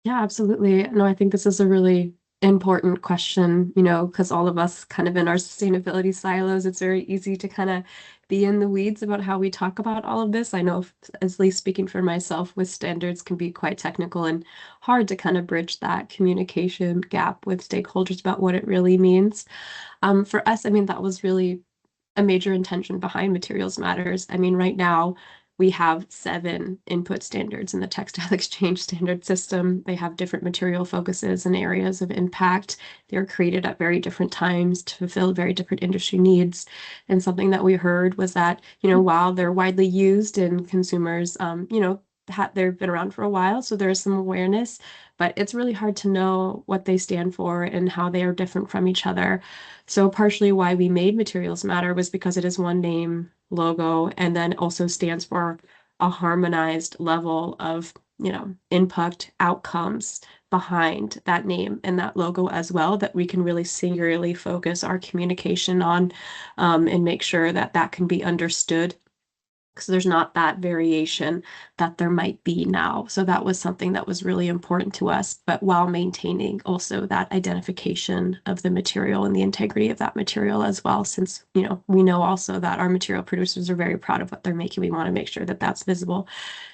Yeah, absolutely. No, I think this is a really important question, because all of us kind of in our sustainability silos, it's very easy to kind of be in the weeds about how we talk about all of this. I know, at least speaking for myself, with standards can be quite technical and hard to kind of bridge that communication gap with stakeholders about what it really means. For us, that was really a major intention behind Materials Matters. Right now, we have 7 input standards in the textile exchange standard system. They have different material focuses and areas of impact. They're created at very different times to fulfill very different industry needs. And something that we heard was that, while they're widely used and consumers, they've been around for a while, so there's some awareness, but it's really hard to know what they stand for and how they are different from each other. So partially why we made Materials Matter was because it is one name, logo, and then also stands for a harmonized level of, impact outcomes behind that name and that logo as well, that we can really singularly focus our communication on, and make sure that that can be understood, because there's not that variation that there might be now. So that was something that was really important to us, but while maintaining also that identification of the material and the integrity of that material as well, since, we know also that our material producers are very proud of what they're making. We want to make sure that that's visible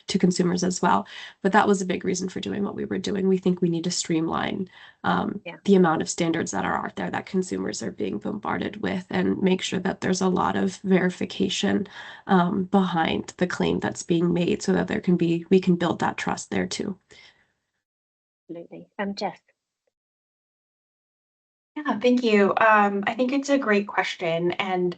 to consumers as well. But that was a big reason for doing what we were doing. We think we need to streamline the amount of standards that are out there that consumers are being bombarded with, and make sure that there's a lot of verification behind the claim that's being made, so that we can build that trust there too. Absolutely. Jess. Yeah, thank you. I think it's a great question, and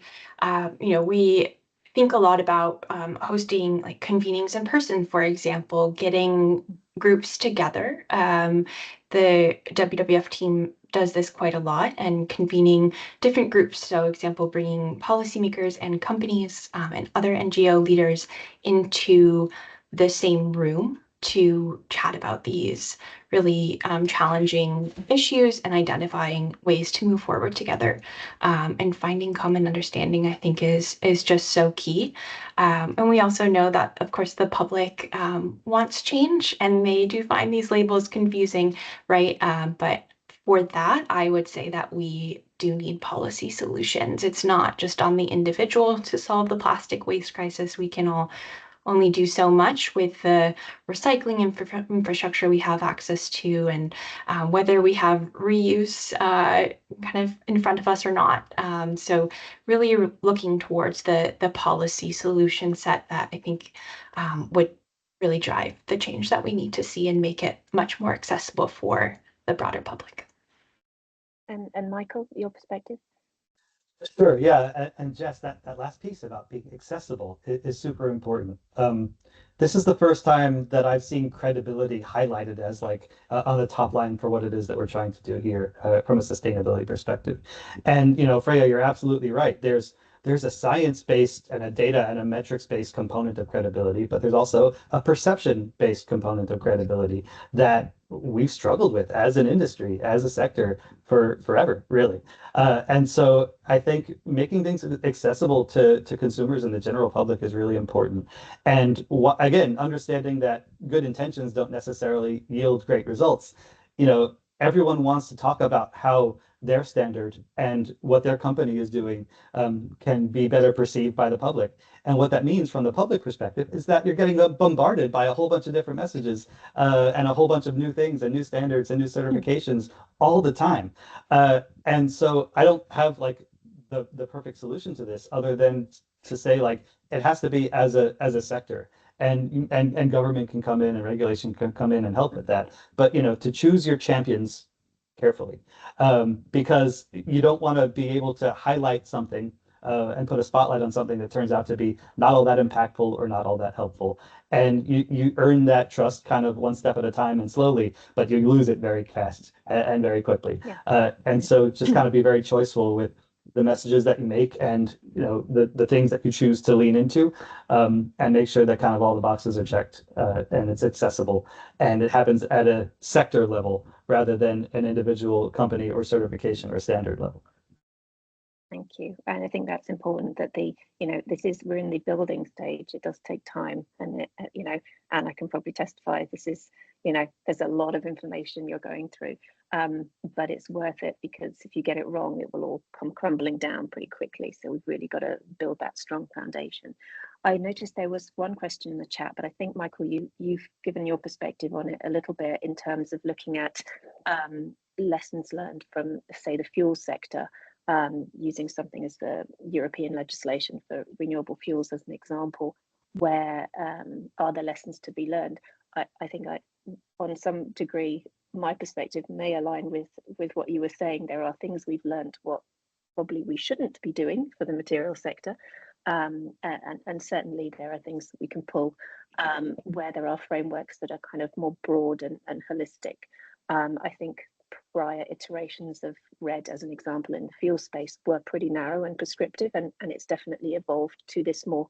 we think a lot about hosting like convenings in person, for example, getting groups together. The WWF team does this quite a lot, and convening different groups. So, example, bringing policymakers and companies and other NGO leaders into the same room to chat about these really challenging issues and identifying ways to move forward together, and finding common understanding, I think, is just so key. And we also know that, of course, the public wants change, and they do find these labels confusing, right? But for that, I would say that we do need policy solutions. It's not just on the individual to solve the plastic waste crisis. We can all only do so much with the recycling infrastructure we have access to, and whether we have reuse kind of in front of us or not. So really looking towards the policy solution set that I think would really drive the change that we need to see and make it much more accessible for the broader public. And Michael, your perspective? Sure, yeah, and Jess, that last piece about being accessible is super important. This is the first time that I've seen credibility highlighted as like on the top line for what it is that we're trying to do here from a sustainability perspective. And Freya, you're absolutely right. There's a science-based and a data and a metrics-based component of credibility, but there's also a perception-based component of credibility that we've struggled with as an industry, as a sector for forever, really. And so I think making things accessible to consumers and the general public is really important. And again, understanding that good intentions don't necessarily yield great results. You know, everyone wants to talk about how their standard and what their company is doing can be better perceived by the public. And what that means from the public perspective is that you're getting bombarded by a whole bunch of different messages and a whole bunch of new things and new standards and new certifications all the time. And so I don't have like the perfect solution to this other than to say like it has to be as a sector. And government can come in and regulation can come in and help with that. But you know, to choose your champions carefully, because you don't want to be able to highlight something and put a spotlight on something that turns out to be not all that impactful or not all that helpful. And you earn that trust kind of one step at a time and slowly, but you lose it very fast and very quickly. Yeah. And so just kind of be very choiceful with the messages that you make and you know the things that you choose to lean into, and make sure that kind of all the boxes are checked and it's accessible and it happens at a sector level rather than an individual company or certification or standard level. Thank you. And I think that's important that we're in the building stage. It does take time, and and I can probably testify this is, there's a lot of information you're going through, but it's worth it because if you get it wrong, it will all come crumbling down pretty quickly. So we've really got to build that strong foundation. I noticed there was one question in the chat, but I think, Michael, you've given your perspective on it a little bit in terms of looking at lessons learned from, say, the fuel sector. Using something as the European legislation for renewable fuels as an example, where are there lessons to be learned? I think on some degree, my perspective may align with what you were saying. There are things we've learned what probably we shouldn't be doing for the material sector. And certainly there are things that we can pull where there are frameworks that are kind of more broad and holistic. I think prior iterations of RED, as an example, in the fuel space were pretty narrow and prescriptive, and it's definitely evolved to this more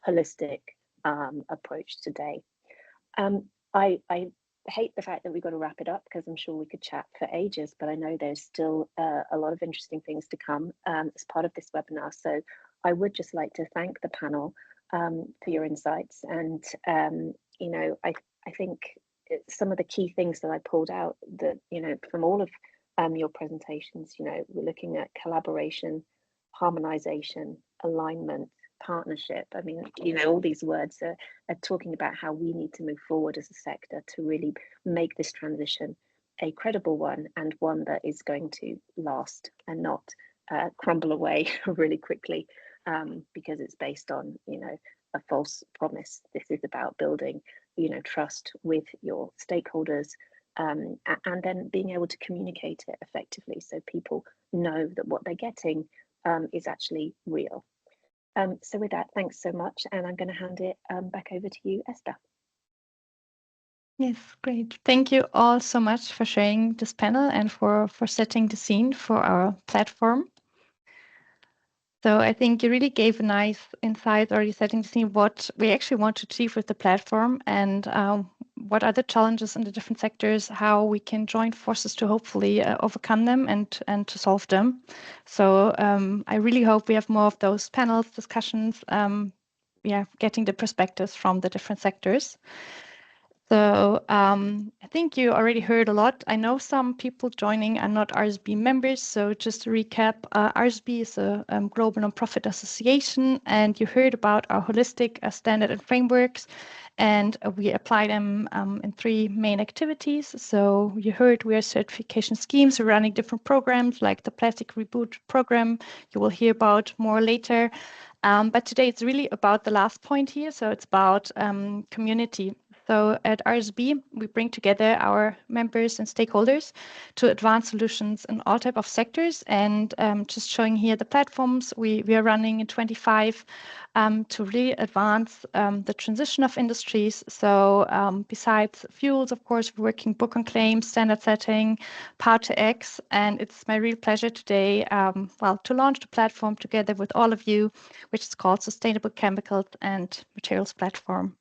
holistic approach today. I hate the fact that we've got to wrap it up because I'm sure we could chat for ages, but I know there's still a lot of interesting things to come as part of this webinar. So I would just like to thank the panel for your insights. And, I think some of the key things that I pulled out that, from all of your presentations, we're looking at collaboration, harmonization, alignment, partnership. I mean, all these words are talking about how we need to move forward as a sector to really make this transition a credible one and one that is going to last and not crumble away really quickly because it's based on, a false promise. This is about building, trust with your stakeholders and then being able to communicate it effectively so people know that what they're getting is actually real. So with that, thanks so much. And I'm going to hand it back over to you, Esther. Yes, great. Thank you all so much for sharing this panel and for setting the scene for our platform. So I think you really gave a nice insight, already setting the scene, what we actually want to achieve with the platform and what are the challenges in the different sectors, how we can join forces to hopefully overcome them and to solve them. So I really hope we have more of those panels, discussions, getting the perspectives from the different sectors. So I think you already heard a lot. I know some people joining are not RSB members. So just to recap, RSB is a global nonprofit association, and you heard about our holistic standard and frameworks, and we apply them in 3 main activities. So you heard we are certification schemes. We're running different programs like the Plastic Reboot program. You will hear about more later. But today it's really about the last point here. So it's about community. So at RSB, we bring together our members and stakeholders to advance solutions in all types of sectors. And just showing here the platforms we are running in 25 to really advance the transition of industries. So besides fuels, of course, we're working book on claims, standard setting, Power-to-X. And it's my real pleasure today, to launch the platform together with all of you, which is called Sustainable Chemicals and Materials Platform.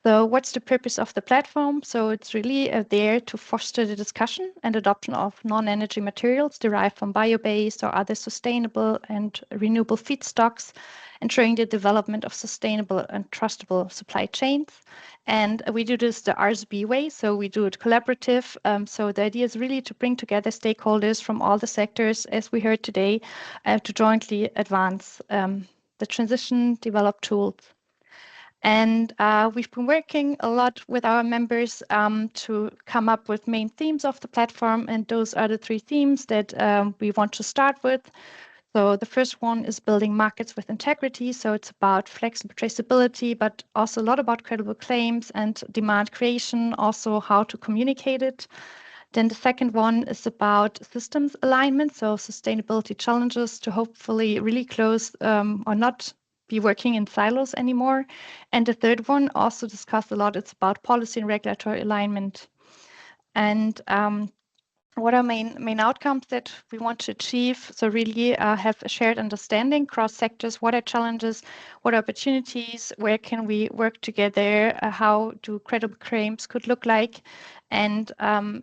So what's the purpose of the platform? So it's really there to foster the discussion and adoption of non-energy materials derived from bio-based or other sustainable and renewable feedstocks, ensuring the development of sustainable and trustable supply chains. And we do this the RSB way, so we do it collaborative. So the idea is really to bring together stakeholders from all the sectors, as we heard today, to jointly advance the transition, develop tools. And we've been working a lot with our members to come up with main themes of the platform. And those are the 3 themes that we want to start with. So the first one is building markets with integrity. So it's about flexible traceability, but also a lot about credible claims and demand creation, also how to communicate it. Then the second one is about systems alignment. So sustainability challenges to hopefully really close or not be working in silos anymore. And the third one, also discussed a lot, it's about policy and regulatory alignment. And what are main outcomes that we want to achieve? So really have a shared understanding across sectors. What are challenges? What are opportunities? Where can we work together? How do credible claims could look like? And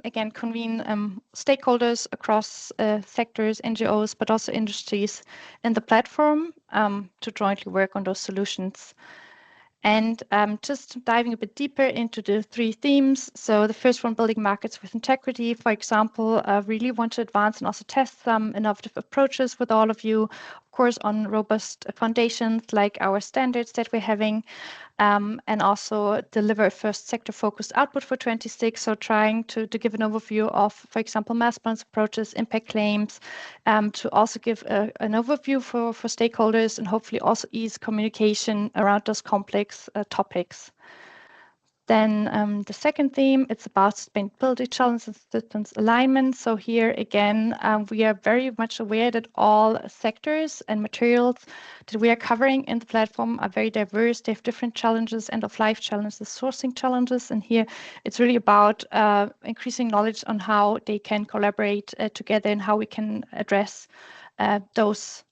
again, convene stakeholders across sectors, NGOs, but also industries in the platform to jointly work on those solutions. And just diving a bit deeper into the 3 themes. So the first one, building markets with integrity, for example, really want to advance and also test some innovative approaches with all of you, of course, on robust foundations like our standards that we're having, and also deliver a first sector-focused output for 26. So trying to give an overview of, for example, mass balance approaches, impact claims, to also give an overview for stakeholders and hopefully also ease communication around those complex topics. Then the second theme, it's about sustainability challenges and systems alignment. So here again, we are very much aware that all sectors and materials that we are covering in the platform are very diverse. They have different challenges, end-of-life challenges, sourcing challenges. And here it's really about increasing knowledge on how they can collaborate together and how we can address those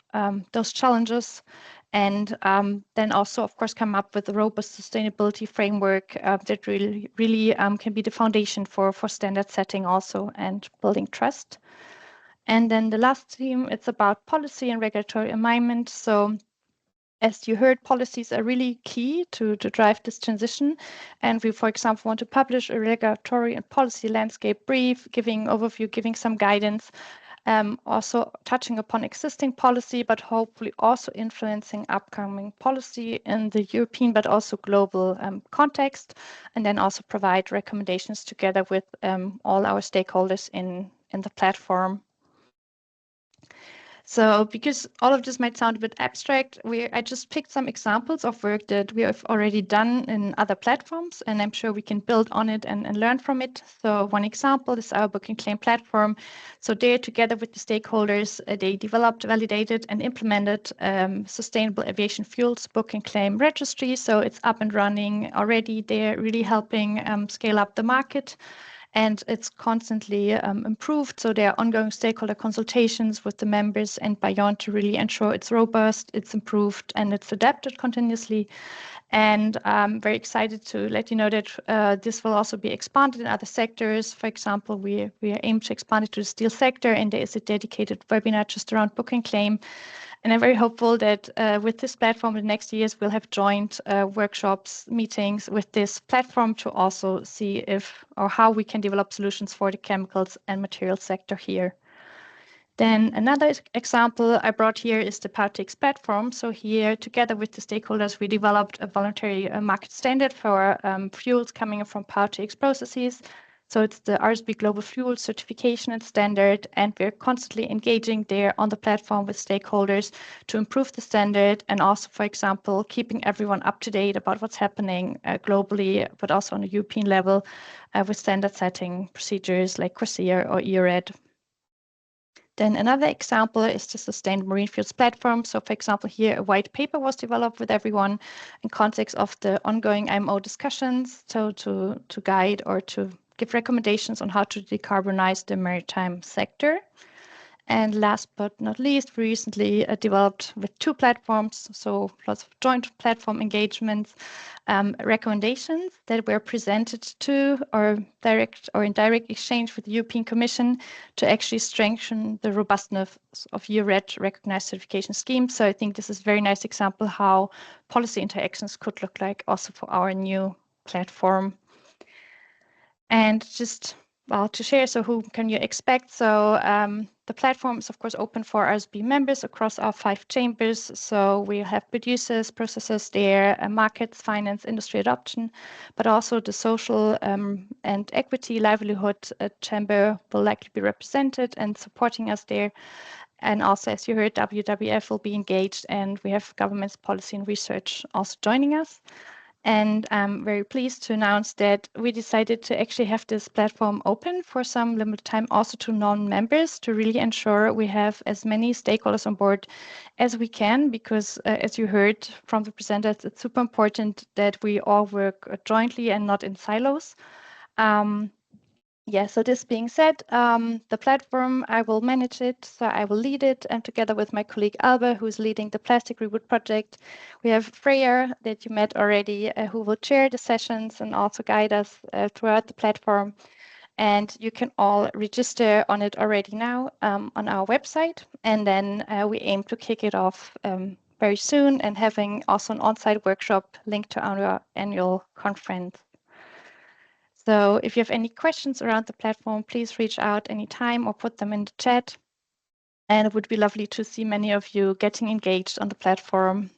challenges. And then also, of course, come up with a robust sustainability framework that really can be the foundation for standard setting also and building trust. And then the last theme, it's about policy and regulatory alignment. So as you heard, policies are really key to drive this transition. And we, for example, want to publish a regulatory and policy landscape brief, giving overview, giving some guidance, also touching upon existing policy, but hopefully also influencing upcoming policy in the European, but also global context, and then also provide recommendations together with all our stakeholders in the platform. So because all of this might sound a bit abstract, I just picked some examples of work that we have already done in other platforms, and I'm sure we can build on it and learn from it. So one example is our book and claim platform. So there, together with the stakeholders, they developed, validated, and implemented sustainable aviation fuels book and claim registry. So it's up and running already. They're really helping scale up the market. And it's constantly improved. So there are ongoing stakeholder consultations with the members and beyond to really ensure it's robust, it's improved, and it's adapted continuously. And I'm very excited to let you know that this will also be expanded in other sectors. For example, we aim to expand it to the steel sector, and there is a dedicated webinar just around book and claim. And I'm very hopeful that with this platform in the next years, we'll have joint workshops, meetings with this platform to also see if or how we can develop solutions for the chemicals and materials sector here. Then another example I brought here is the PowerTX platform. So here, together with the stakeholders, we developed a voluntary market standard for fuels coming from PowerTX processes. So it's the RSB Global Fuel Certification and Standard, and we're constantly engaging there on the platform with stakeholders to improve the standard and also, for example, keeping everyone up to date about what's happening globally, but also on a European level with standard setting procedures like CORSIA or EURED. Then another example is the Sustainable Marine Fuels platform. So for example, here a white paper was developed with everyone in context of the ongoing IMO discussions, so to guide or to give recommendations on how to decarbonize the maritime sector. And last but not least, we recently developed with 2 platforms, so lots of joint platform engagements, recommendations that were presented to or in direct exchange with the European Commission to actually strengthen the robustness of EURED recognized certification scheme. So I think this is a very nice example how policy interactions could look like also for our new platform. And just to share, so who can you expect? So the platform is, of course, open for RSB members across our 5 chambers. So we have producers, processors there, markets, finance, industry adoption, but also the social and equity livelihood chamber will likely be represented and supporting us there. And also, as you heard, WWF will be engaged, and we have government's policy and research also joining us. And I'm very pleased to announce that we decided to actually have this platform open for some limited time also to non-members to really ensure we have as many stakeholders on board as we can, because as you heard from the presenters, it's super important that we all work jointly and not in silos. So this being said, the platform, I will manage it, so I will lead it, and together with my colleague Alba, who's leading the Plastic Reboot project, we have Freya that you met already, who will chair the sessions and also guide us throughout the platform. And you can all register on it already now on our website, and then we aim to kick it off very soon and having also an on-site workshop linked to our annual conference. So if you have any questions around the platform, please reach out anytime or put them in the chat. And it would be lovely to see many of you getting engaged on the platform.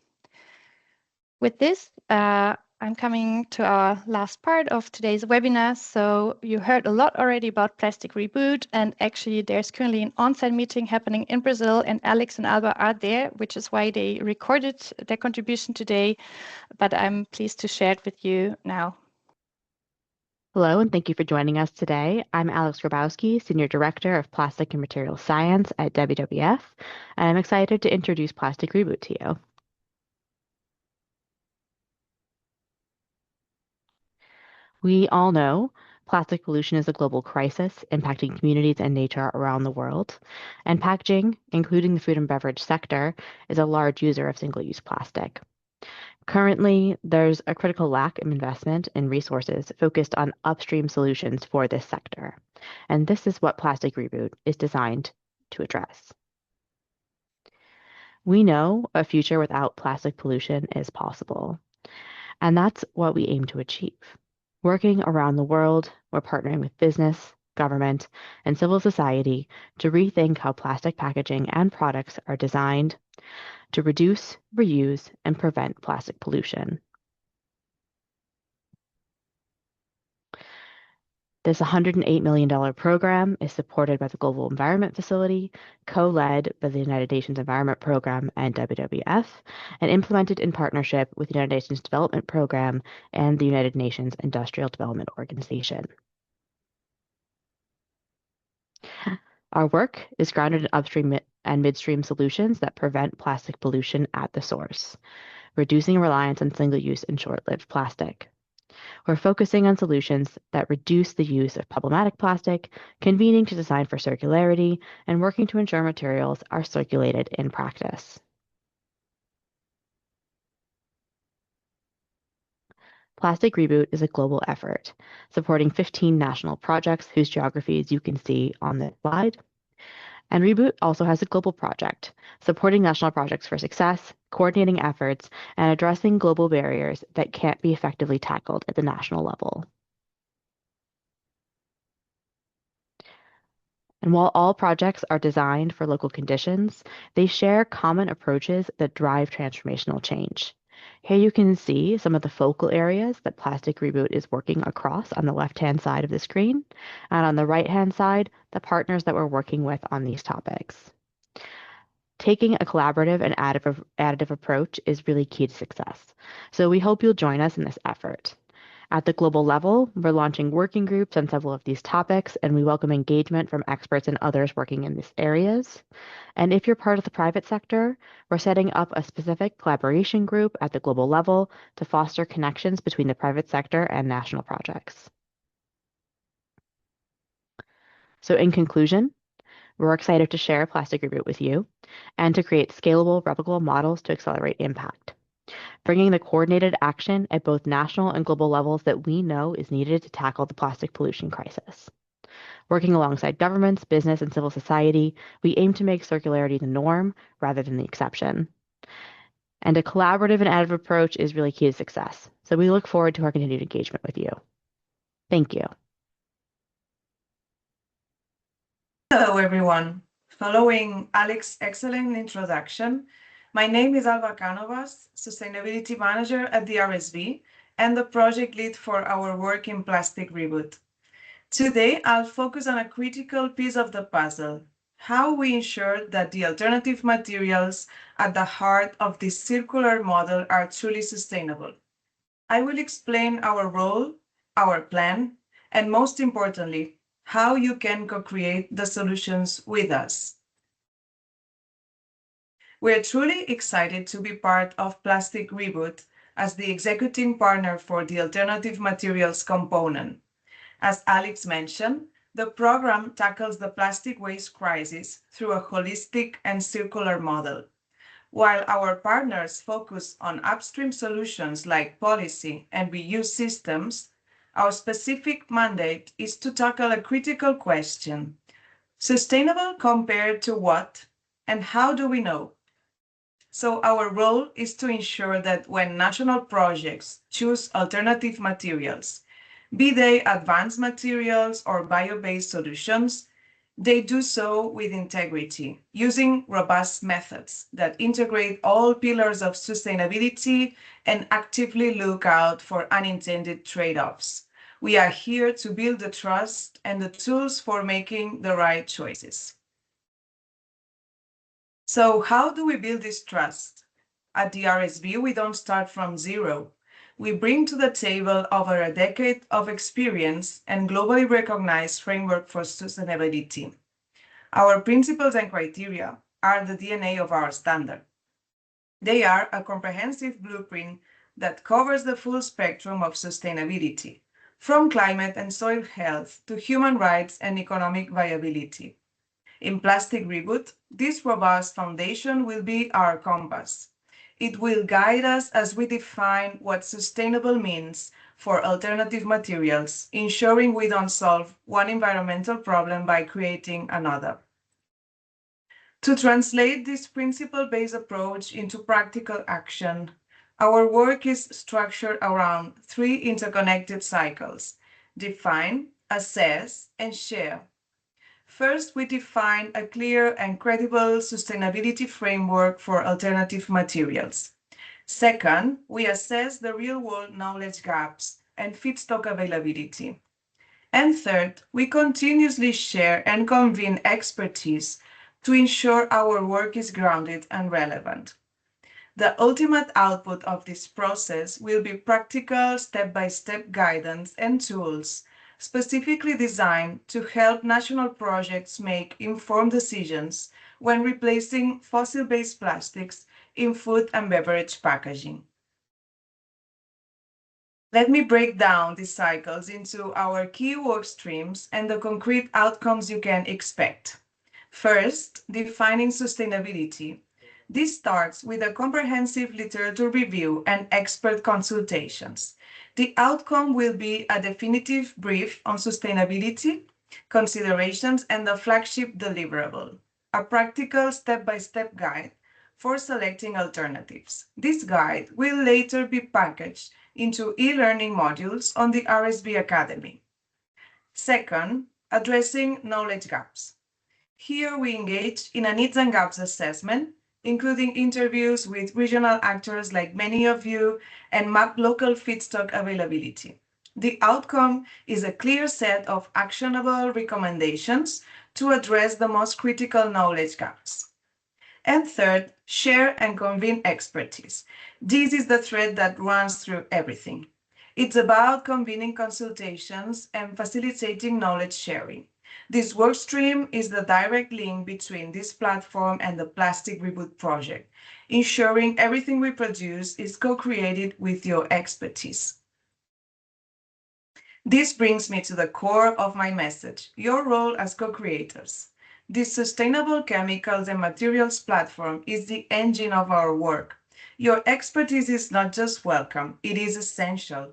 With this, I'm coming to our last part of today's webinar. So you heard a lot already about Plastic Reboot, and actually there's currently an on-site meeting happening in Brazil, and Alex and Alba are there, which is why they recorded their contribution today. But I'm pleased to share it with you now. Hello, and thank you for joining us today. I'm Alex Grabowski, Senior Director of Plastic and Materials Science at WWF, and I'm excited to introduce Plastic Reboot to you. We all know plastic pollution is a global crisis impacting communities and nature around the world, and packaging, including the food and beverage sector, is a large user of single-use plastic. Currently, there's a critical lack of investment and resources focused on upstream solutions for this sector, and this is what Plastic Reboot is designed to address. We know a future without plastic pollution is possible, and that's what we aim to achieve. Working around the world, we're partnering with business, government, and civil society to rethink how plastic packaging and products are designed to reduce, reuse, and prevent plastic pollution. This $108 million program is supported by the Global Environment Facility, co-led by the United Nations Environment Program and WWF, and implemented in partnership with the United Nations Development Program and the United Nations Industrial Development Organization. Our work is grounded in upstream and midstream solutions that prevent plastic pollution at the source, reducing reliance on single-use and short-lived plastic. We're focusing on solutions that reduce the use of problematic plastic, convening to design for circularity, and working to ensure materials are circulated in practice. Plastic Reboot is a global effort, supporting 15 national projects whose geographies you can see on this slide. And Reboot also has a global project, supporting national projects for success, coordinating efforts, and addressing global barriers that can't be effectively tackled at the national level. And while all projects are designed for local conditions, they share common approaches that drive transformational change. Here you can see some of the focal areas that Plastic Reboot is working across on the left-hand side of the screen, and on the right-hand side, the partners that we're working with on these topics. Taking a collaborative and additive approach is really key to success, so we hope you'll join us in this effort. At the global level, we're launching working groups on several of these topics, and we welcome engagement from experts and others working in these areas. And if you're part of the private sector, we're setting up a specific collaboration group at the global level to foster connections between the private sector and national projects. So in conclusion, We're excited to share Plastic Reboot with you and to create scalable, replicable models to accelerate impact, bringing the coordinated action at both national and global levels that we know is needed to tackle the plastic pollution crisis. Working alongside governments, business, and civil society, we aim to make circularity the norm rather than the exception. And a collaborative and additive approach is really key to success. So we look forward to our continued engagement with you. Thank you. Hello, everyone. Following Alex's excellent introduction, my name is Alba Canovas, Sustainability Manager at the RSV and the project lead for our work in Plastic Reboot. Today, I'll focus on a critical piece of the puzzle, how we ensure that the alternative materials at the heart of this circular model are truly sustainable. I will explain our role, our plan, and most importantly, how you can co-create the solutions with us. We're truly excited to be part of Plastic Reboot as the executing partner for the alternative materials component. As Alex mentioned, the program tackles the plastic waste crisis through a holistic and circular model. While our partners focus on upstream solutions like policy and reuse systems, our specific mandate is to tackle a critical question: sustainable compared to what, and how do we know? So our role is to ensure that when national projects choose alternative materials, be they advanced materials or bio-based solutions, they do so with integrity, using robust methods that integrate all pillars of sustainability and actively look out for unintended trade-offs. We are here to build the trust and the tools for making the right choices. So how do we build this trust? At the RSV, we don't start from zero. We bring to the table over a decade of experience and globally recognized framework for sustainability. Our principles and criteria are the DNA of our standard. They are a comprehensive blueprint that covers the full spectrum of sustainability, from climate and soil health to human rights and economic viability. In Plastic Reboot, this robust foundation will be our compass. It will guide us as we define what sustainable means for alternative materials, ensuring we don't solve one environmental problem by creating another. To translate this principle-based approach into practical action, our work is structured around 3 interconnected cycles: define, assess, and share. First, we define a clear and credible sustainability framework for alternative materials. Second, we assess the real-world knowledge gaps and feedstock availability. And third, we continuously share and convene expertise to ensure our work is grounded and relevant. The ultimate output of this process will be practical step-by-step guidance and tools specifically designed to help national projects make informed decisions when replacing fossil-based plastics in food and beverage packaging. Let me break down these cycles into our key work streams and the concrete outcomes you can expect. First, defining sustainability. This starts with a comprehensive literature review and expert consultations. The outcome will be a definitive brief on sustainability, considerations, and the flagship deliverable, a practical step-by-step guide for selecting alternatives. This guide will later be packaged into e-learning modules on the RSV Academy. Second, addressing knowledge gaps. Here we engage in a needs and gaps assessment, including interviews with regional actors like many of you, and map local feedstock availability. The outcome is a clear set of actionable recommendations to address the most critical knowledge gaps. And third, share and convene expertise. This is the thread that runs through everything. It's about convening consultations and facilitating knowledge sharing. This workstream is the direct link between this platform and the Plastic Reboot project, ensuring everything we produce is co-created with your expertise. This brings me to the core of my message, your role as co-creators. This sustainable chemicals and materials platform is the engine of our work. Your expertise is not just welcome, it is essential.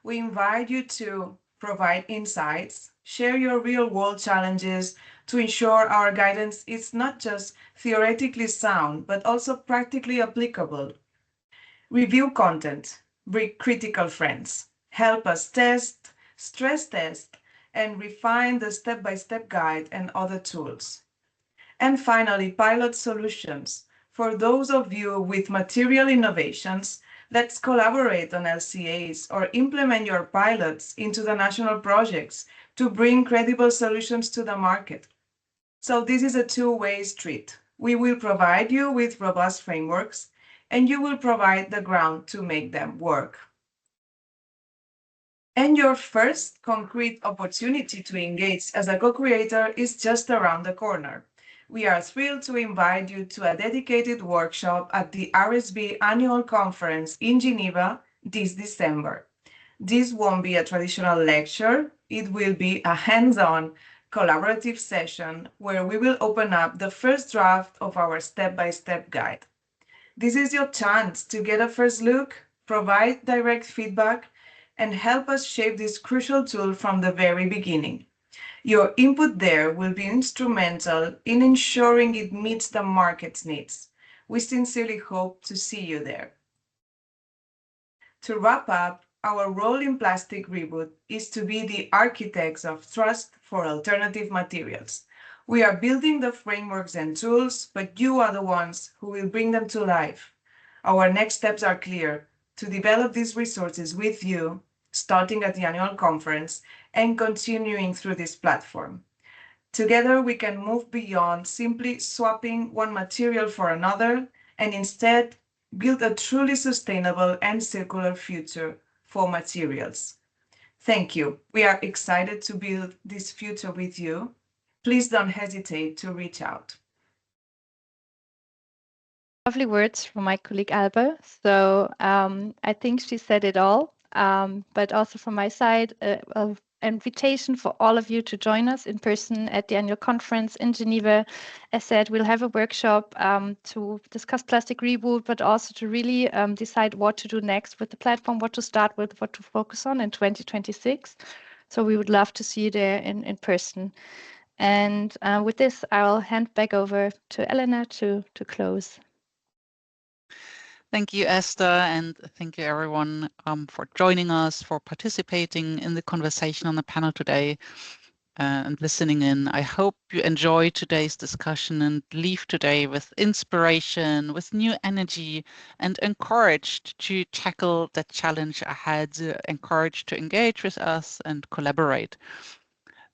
We invite you to provide insights, share your real-world challenges to ensure our guidance is not just theoretically sound, but also practically applicable. Review content, bring critical friends, help us test, stress test, and refine the step-by-step guide and other tools. And finally, pilot solutions. For those of you with material innovations, let's collaborate on LCAs or implement your pilots into the national projects to bring credible solutions to the market. So this is a two-way street. We will provide you with robust frameworks, and you will provide the ground to make them work. And your first concrete opportunity to engage as a co-creator is just around the corner. We are thrilled to invite you to a dedicated workshop at the RSB Annual Conference in Geneva this December. This won't be a traditional lecture. It will be a hands-on collaborative session where we will open up the first draft of our step-by-step guide. This is your chance to get a first look, provide direct feedback, and help us shape this crucial tool from the very beginning. Your input there will be instrumental in ensuring it meets the market's needs. We sincerely hope to see you there. To wrap up, our role in Plastic Reboot is to be the architects of trust for alternative materials. We are building the frameworks and tools, but you are the ones who will bring them to life. Our next steps are clear: to develop these resources with you, starting at the annual conference and continuing through this platform. Together, we can move beyond simply swapping one material for another and instead build a truly sustainable and circular future for materials. Thank you. We are excited to build this future with you. Please don't hesitate to reach out. Lovely words from my colleague Alba. So I think she said it all. But also from my side, an invitation for all of you to join us in person at the annual conference in Geneva. As said, we'll have a workshop to discuss Plastic Reboot, but also to really decide what to do next with the platform, what to start with, what to focus on in 2026. So we would love to see you there in person. And with this, I'll hand back over to Elena to close. Thank you, Esther, and thank you everyone for joining us, for participating in the conversation on the panel today and listening in. I hope you enjoyed today's discussion and leave today with inspiration, with new energy, and encouraged to tackle the challenge ahead, encouraged to engage with us and collaborate.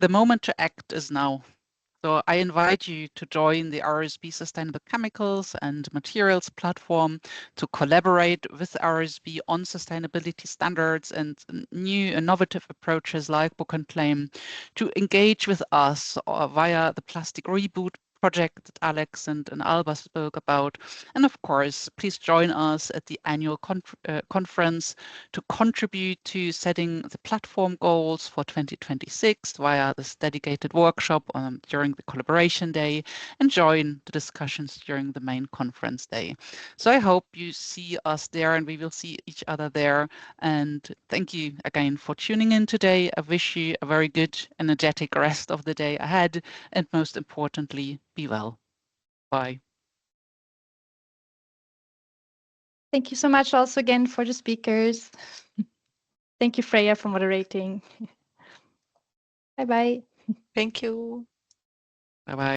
The moment to act is now. So I invite you to join the RSB Sustainable Chemicals and Materials platform to collaborate with RSB on sustainability standards and new innovative approaches like Book and Claim, to engage with us via the Plastic Reboot project that Alex and Alba spoke about. And of course, please join us at the annual conference to contribute to setting the platform goals for 2026 via this dedicated workshop during the collaboration day, and join the discussions during the main conference day. So I hope you see us there and we will see each other there. And thank you again for tuning in today. I wish you a very good, energetic rest of the day ahead, and most importantly, be well. Bye. Thank you so much also again for the speakers. Thank you, Freya, for moderating. Bye-bye. Thank you. Bye-bye.